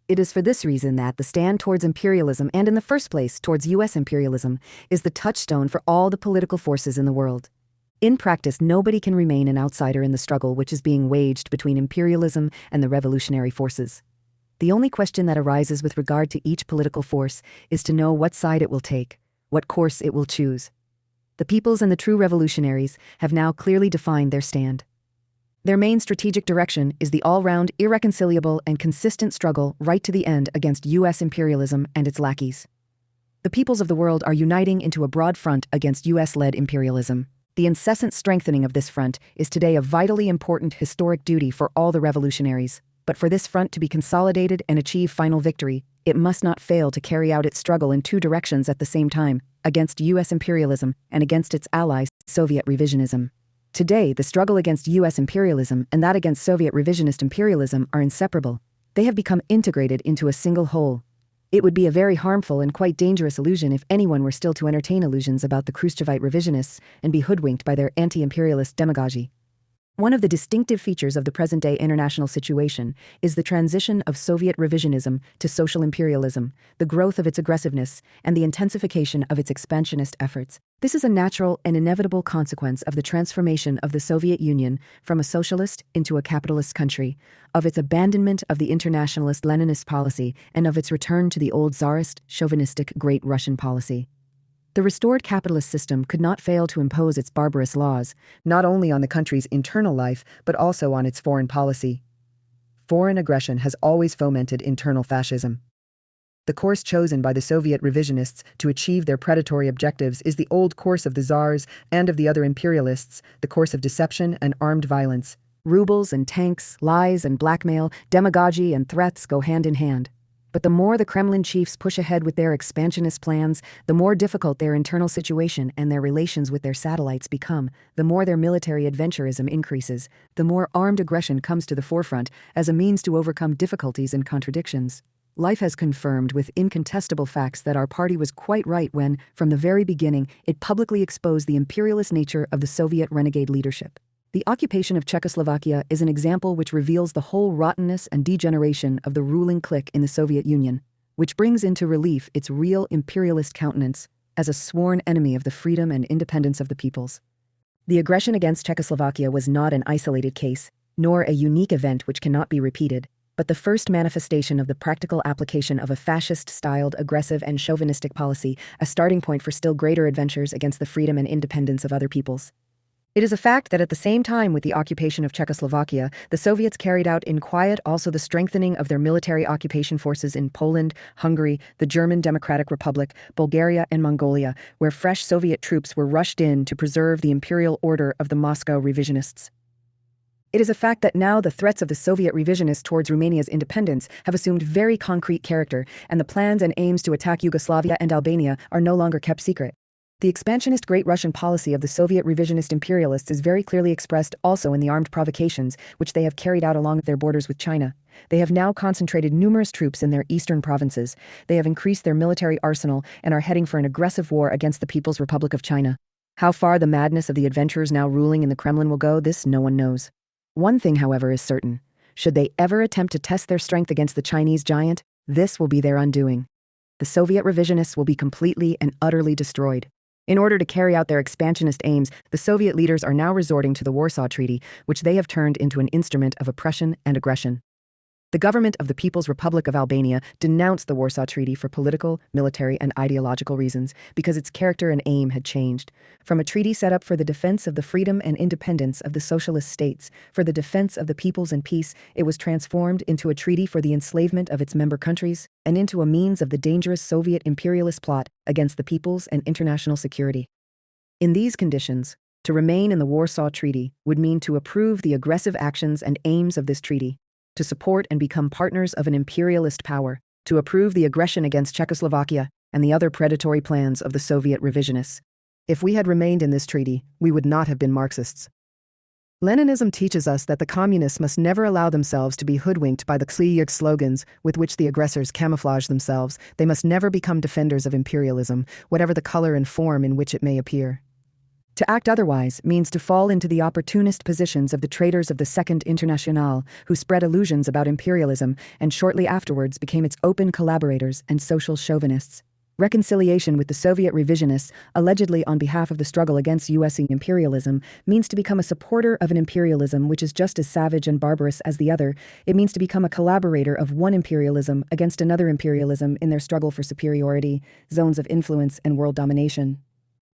It is for this reason that the stand towards imperialism, and in the first place towards U.S. imperialism, is the touchstone for all the political forces in the world. In practice, nobody can remain an outsider in the struggle which is being waged between imperialism and the revolutionary forces. The only question that arises with regard to each political force is to know what side it will take, what course it will choose. The peoples and the true revolutionaries have now clearly defined their stand. Their main strategic direction is the all-round, irreconcilable, and consistent struggle right to the end against U.S. imperialism and its lackeys. The peoples of the world are uniting into a broad front against U.S.-led imperialism. The incessant strengthening of this front is today a vitally important historic duty for all the revolutionaries. But for this front to be consolidated and achieve final victory, it must not fail to carry out its struggle in two directions at the same time, against U.S. imperialism and against its allies, Soviet revisionism. Today, the struggle against U.S. imperialism and that against Soviet revisionist imperialism are inseparable. They have become integrated into a single whole. It would be a very harmful and quite dangerous illusion if anyone were still to entertain illusions about the Khrushchevite revisionists and be hoodwinked by their anti-imperialist demagogy. One of the distinctive features of the present-day international situation is the transition of Soviet revisionism to social imperialism, the growth of its aggressiveness, and the intensification of its expansionist efforts. This is a natural and inevitable consequence of the transformation of the Soviet Union from a socialist into a capitalist country, of its abandonment of the internationalist Leninist policy, and of its return to the old Tsarist, chauvinistic Great Russian policy. The restored capitalist system could not fail to impose its barbarous laws, not only on the country's internal life, but also on its foreign policy. Foreign aggression has always fomented internal fascism. The course chosen by the Soviet revisionists to achieve their predatory objectives is the old course of the Tsars and of the other imperialists, the course of deception and armed violence. Rubles and tanks, lies and blackmail, demagogy and threats go hand in hand. But the more the Kremlin chiefs push ahead with their expansionist plans, the more difficult their internal situation and their relations with their satellites become, the more their military adventurism increases, the more armed aggression comes to the forefront as a means to overcome difficulties and contradictions. Life has confirmed with incontestable facts that our party was quite right when, from the very beginning, it publicly exposed the imperialist nature of the Soviet renegade leadership. The occupation of Czechoslovakia is an example which reveals the whole rottenness and degeneration of the ruling clique in the Soviet Union, which brings into relief its real imperialist countenance as a sworn enemy of the freedom and independence of the peoples. The aggression against Czechoslovakia was not an isolated case, nor a unique event which cannot be repeated, but the first manifestation of the practical application of a fascist-styled, aggressive and chauvinistic policy, a starting point for still greater adventures against the freedom and independence of other peoples. It is a fact that at the same time with the occupation of Czechoslovakia, the Soviets carried out in quiet also the strengthening of their military occupation forces in Poland, Hungary, the German Democratic Republic, Bulgaria, and Mongolia, where fresh Soviet troops were rushed in to preserve the imperial order of the Moscow revisionists. It is a fact that now the threats of the Soviet revisionists towards Romania's independence have assumed very concrete character, and the plans and aims to attack Yugoslavia and Albania are no longer kept secret. The expansionist Great Russian policy of the Soviet revisionist imperialists is very clearly expressed also in the armed provocations which they have carried out along their borders with China. They have now concentrated numerous troops in their eastern provinces. They have increased their military arsenal and are heading for an aggressive war against the People's Republic of China. How far the madness of the adventurers now ruling in the Kremlin will go, this no one knows. One thing, however, is certain. Should they ever attempt to test their strength against the Chinese giant, this will be their undoing. The Soviet revisionists will be completely and utterly destroyed. In order to carry out their expansionist aims, the Soviet leaders are now resorting to the Warsaw Treaty, which they have turned into an instrument of oppression and aggression. The government of the People's Republic of Albania denounced the Warsaw Treaty for political, military, and ideological reasons because its character and aim had changed. From a treaty set up for the defense of the freedom and independence of the socialist states, for the defense of the peoples and peace, it was transformed into a treaty for the enslavement of its member countries and into a means of the dangerous Soviet imperialist plot against the peoples and international security. In these conditions, to remain in the Warsaw Treaty would mean to approve the aggressive actions and aims of this treaty, to support and become partners of an imperialist power, to approve the aggression against Czechoslovakia and the other predatory plans of the Soviet revisionists. If we had remained in this treaty, we would not have been Marxists. Leninism teaches us that the communists must never allow themselves to be hoodwinked by the clear slogans with which the aggressors camouflage themselves. They must never become defenders of imperialism, whatever the color and form in which it may appear. To act otherwise means to fall into the opportunist positions of the traitors of the Second Internationale, who spread illusions about imperialism and shortly afterwards became its open collaborators and social chauvinists. Reconciliation with the Soviet revisionists, allegedly on behalf of the struggle against U.S. imperialism, means to become a supporter of an imperialism which is just as savage and barbarous as the other. It means to become a collaborator of one imperialism against another imperialism in their struggle for superiority, zones of influence, and world domination.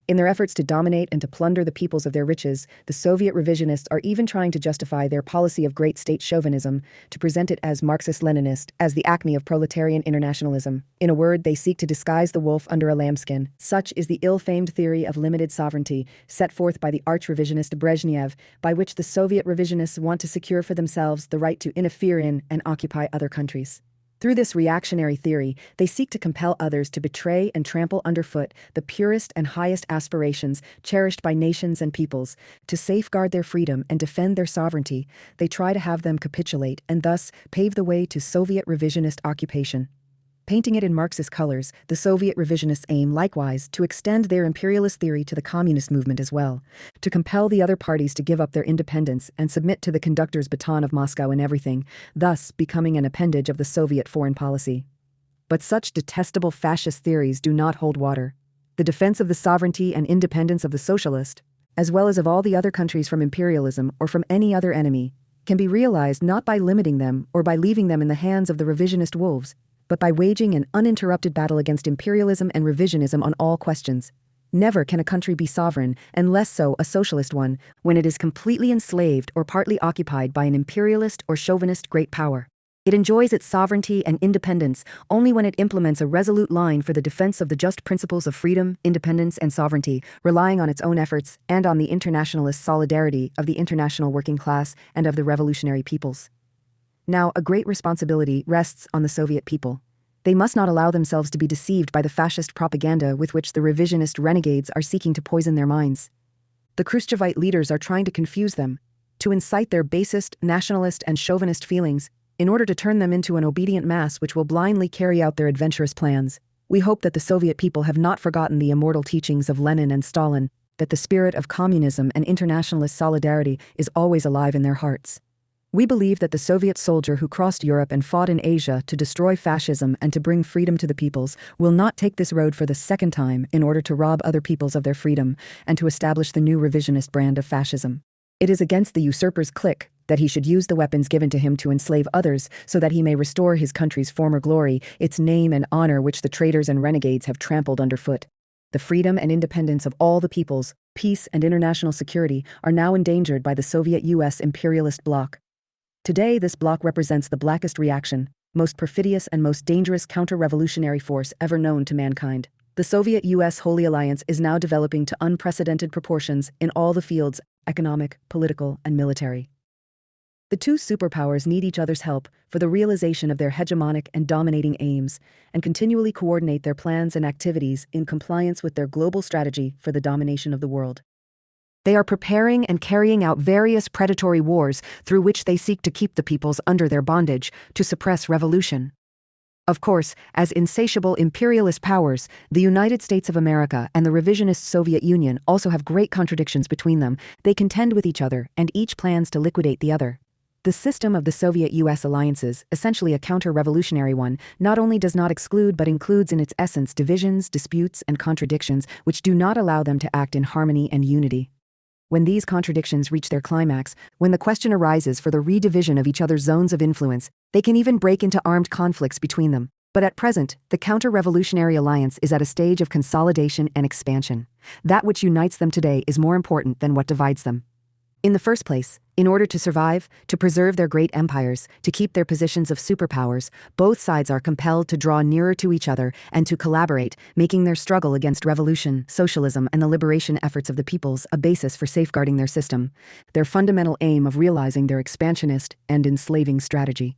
In their efforts to dominate and to plunder the peoples of their riches, the Soviet revisionists are even trying to justify their policy of great state chauvinism, to present it as Marxist-Leninist, as the acme of proletarian internationalism. In a word, they seek to disguise the wolf under a lambskin. Such is the ill-famed theory of limited sovereignty, set forth by the arch-revisionist Brezhnev, by which the Soviet revisionists want to secure for themselves the right to interfere in and occupy other countries. Through this reactionary theory, they seek to compel others to betray and trample underfoot the purest and highest aspirations cherished by nations and peoples. To safeguard their freedom and defend their sovereignty, they try to have them capitulate and thus pave the way to Soviet revisionist occupation. Painting it in Marxist colors, the Soviet revisionists aim, likewise, to extend their imperialist theory to the communist movement as well, to compel the other parties to give up their independence and submit to the conductor's baton of Moscow in everything, thus becoming an appendage of the Soviet foreign policy. But such detestable fascist theories do not hold water. The defense of the sovereignty and independence of the socialist, as well as of all the other countries from imperialism or from any other enemy, can be realized not by limiting them or by leaving them in the hands of the revisionist wolves, but by waging an uninterrupted battle against imperialism and revisionism on all questions. Never can a country be sovereign, and less so a socialist one, when it is completely enslaved or partly occupied by an imperialist or chauvinist great power. It enjoys its sovereignty and independence only when it implements a resolute line for the defense of the just principles of freedom, independence, and sovereignty, relying on its own efforts and on the internationalist solidarity of the international working class and of the revolutionary peoples. Now, a great responsibility rests on the Soviet people. They must not allow themselves to be deceived by the fascist propaganda with which the revisionist renegades are seeking to poison their minds. The Khrushchevite leaders are trying to confuse them, to incite their basest, nationalist, and chauvinist feelings, in order to turn them into an obedient mass which will blindly carry out their adventurous plans. We hope that the Soviet people have not forgotten the immortal teachings of Lenin and Stalin, that the spirit of communism and internationalist solidarity is always alive in their hearts. We believe that the Soviet soldier who crossed Europe and fought in Asia to destroy fascism and to bring freedom to the peoples will not take this road for the second time in order to rob other peoples of their freedom and to establish the new revisionist brand of fascism. It is against the usurper's clique that he should use the weapons given to him to enslave others so that he may restore his country's former glory, its name and honor which the traitors and renegades have trampled underfoot. The freedom and independence of all the peoples, peace and international security are now endangered by the Soviet-US imperialist bloc. Today, this bloc represents the blackest reaction, most perfidious and most dangerous counter-revolutionary force ever known to mankind. The Soviet-US Holy Alliance is now developing to unprecedented proportions in all the fields, economic, political, and military. The two superpowers need each other's help for the realization of their hegemonic and dominating aims, and continually coordinate their plans and activities in compliance with their global strategy for the domination of the world. They are preparing and carrying out various predatory wars through which they seek to keep the peoples under their bondage, to suppress revolution. Of course, as insatiable imperialist powers, the United States of America and the revisionist Soviet Union also have great contradictions between them. They contend with each other, and each plans to liquidate the other. The system of the Soviet-US alliances, essentially a counter-revolutionary one, not only does not exclude but includes in its essence divisions, disputes, and contradictions which do not allow them to act in harmony and unity. When these contradictions reach their climax, when the question arises for the redivision of each other's zones of influence, they can even break into armed conflicts between them. But at present, the counter-revolutionary alliance is at a stage of consolidation and expansion. That which unites them today is more important than what divides them. In the first place, in order to survive, to preserve their great empires, to keep their positions of superpowers, both sides are compelled to draw nearer to each other and to collaborate, making their struggle against revolution, socialism, and the liberation efforts of the peoples a basis for safeguarding their system, their fundamental aim of realizing their expansionist and enslaving strategy.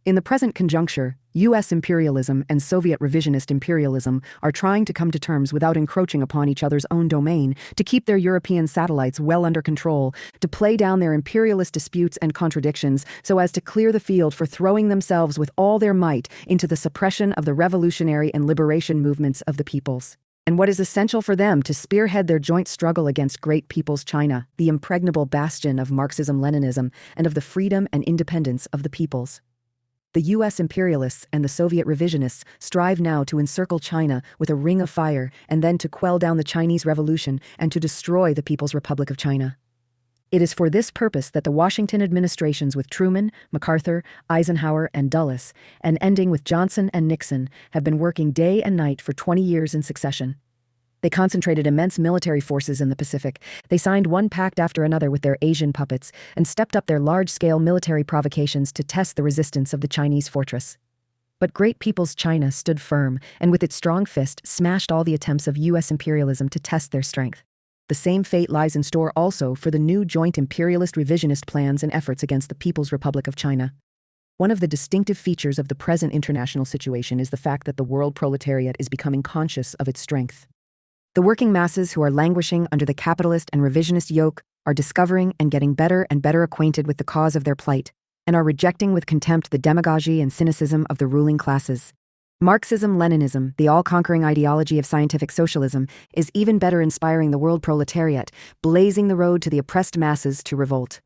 In the present conjuncture, U.S. imperialism and Soviet revisionist imperialism are trying to come to terms without encroaching upon each other's own domain, to keep their European satellites well under control, to play down their imperialist disputes and contradictions so as to clear the field for throwing themselves with all their might into the suppression of the revolutionary and liberation movements of the peoples. And what is essential for them to spearhead their joint struggle against great peoples China, the impregnable bastion of Marxism-Leninism and of the freedom and independence of the peoples. The U.S. imperialists and the Soviet revisionists strive now to encircle China with a ring of fire and then to quell down the Chinese Revolution and to destroy the People's Republic of China. It is for this purpose that the Washington administrations with Truman, MacArthur, Eisenhower, and Dulles, and ending with Johnson and Nixon, have been working day and night for 20 years in succession. They concentrated immense military forces in the Pacific. They signed one pact after another with their Asian puppets and stepped up their large-scale military provocations to test the resistance of the Chinese fortress. But great people's China stood firm and with its strong fist smashed all the attempts of U.S. imperialism to test their strength. The same fate lies in store also for the new joint imperialist revisionist plans and efforts against the People's Republic of China. One of the distinctive features of the present international situation is the fact that the world proletariat is becoming conscious of its strength. The working masses who are languishing under the capitalist and revisionist yoke are discovering and getting better and better acquainted with the cause of their plight, and are rejecting with contempt the demagogy and cynicism of the ruling classes. Marxism-Leninism, the all-conquering ideology of scientific socialism, is even better inspiring the world proletariat, blazing the road to the oppressed masses to revolt.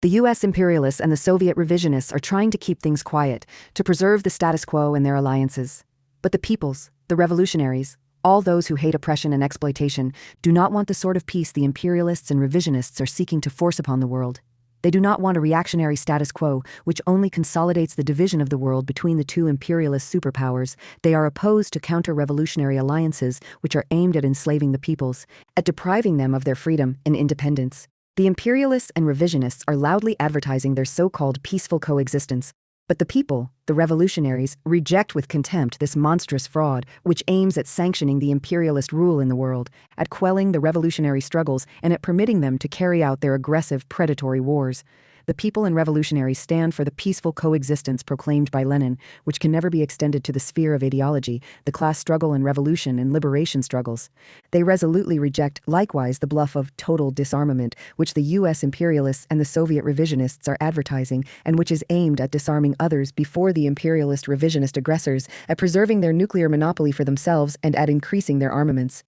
The US imperialists and the Soviet revisionists are trying to keep things quiet, to preserve the status quo in their alliances. But the peoples, the revolutionaries, all those who hate oppression and exploitation, do not want the sort of peace the imperialists and revisionists are seeking to force upon the world. They do not want a reactionary status quo, which only consolidates the division of the world between the two imperialist superpowers. They are opposed to counter-revolutionary alliances, which are aimed at enslaving the peoples, at depriving them of their freedom and independence. The imperialists and revisionists are loudly advertising their so-called peaceful coexistence. But the people, the revolutionaries, reject with contempt this monstrous fraud, which aims at sanctioning the imperialist rule in the world, at quelling the revolutionary struggles, and at permitting them to carry out their aggressive, predatory wars. The people and revolutionaries stand for the peaceful coexistence proclaimed by Lenin, which can never be extended to the sphere of ideology, the class struggle and revolution and liberation struggles. They resolutely reject, likewise, the bluff of total disarmament, which the US imperialists and the Soviet revisionists are advertising, and which is aimed at disarming others before the imperialist revisionist aggressors, at preserving their nuclear monopoly for themselves, and at increasing their armaments.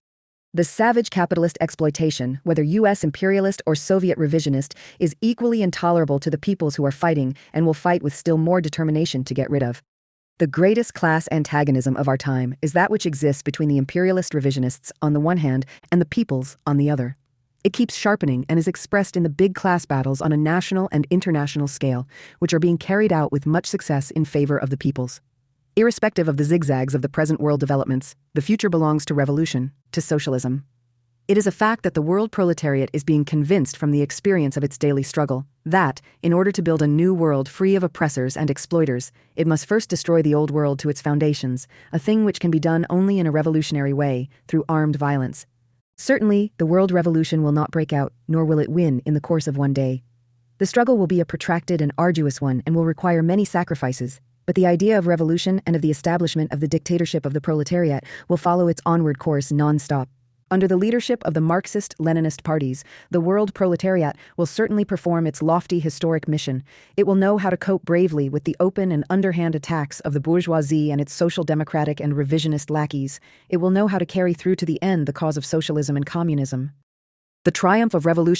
The savage capitalist exploitation, whether US imperialist or Soviet revisionist, is equally intolerable to the peoples who are fighting and will fight with still more determination to get rid of. The greatest class antagonism of our time is that which exists between the imperialist revisionists on the one hand and the peoples on the other. It keeps sharpening and is expressed in the big class battles on a national and international scale, which are being carried out with much success in favor of the peoples. Irrespective of the zigzags of the present world developments, the future belongs to revolution, to socialism. It is a fact that the world proletariat is being convinced from the experience of its daily struggle that, in order to build a new world free of oppressors and exploiters, it must first destroy the old world to its foundations, a thing which can be done only in a revolutionary way, through armed violence. Certainly, the world revolution will not break out, nor will it win in the course of one day. The struggle will be a protracted and arduous one and will require many sacrifices. But the idea of revolution and of the establishment of the dictatorship of the proletariat will follow its onward course non-stop. Under the leadership of the Marxist-Leninist parties, the world proletariat will certainly perform its lofty historic mission. It will know how to cope bravely with the open and underhand attacks of the bourgeoisie and its social democratic and revisionist lackeys. It will know how to carry through to the end the cause of socialism and communism. The triumph of revolution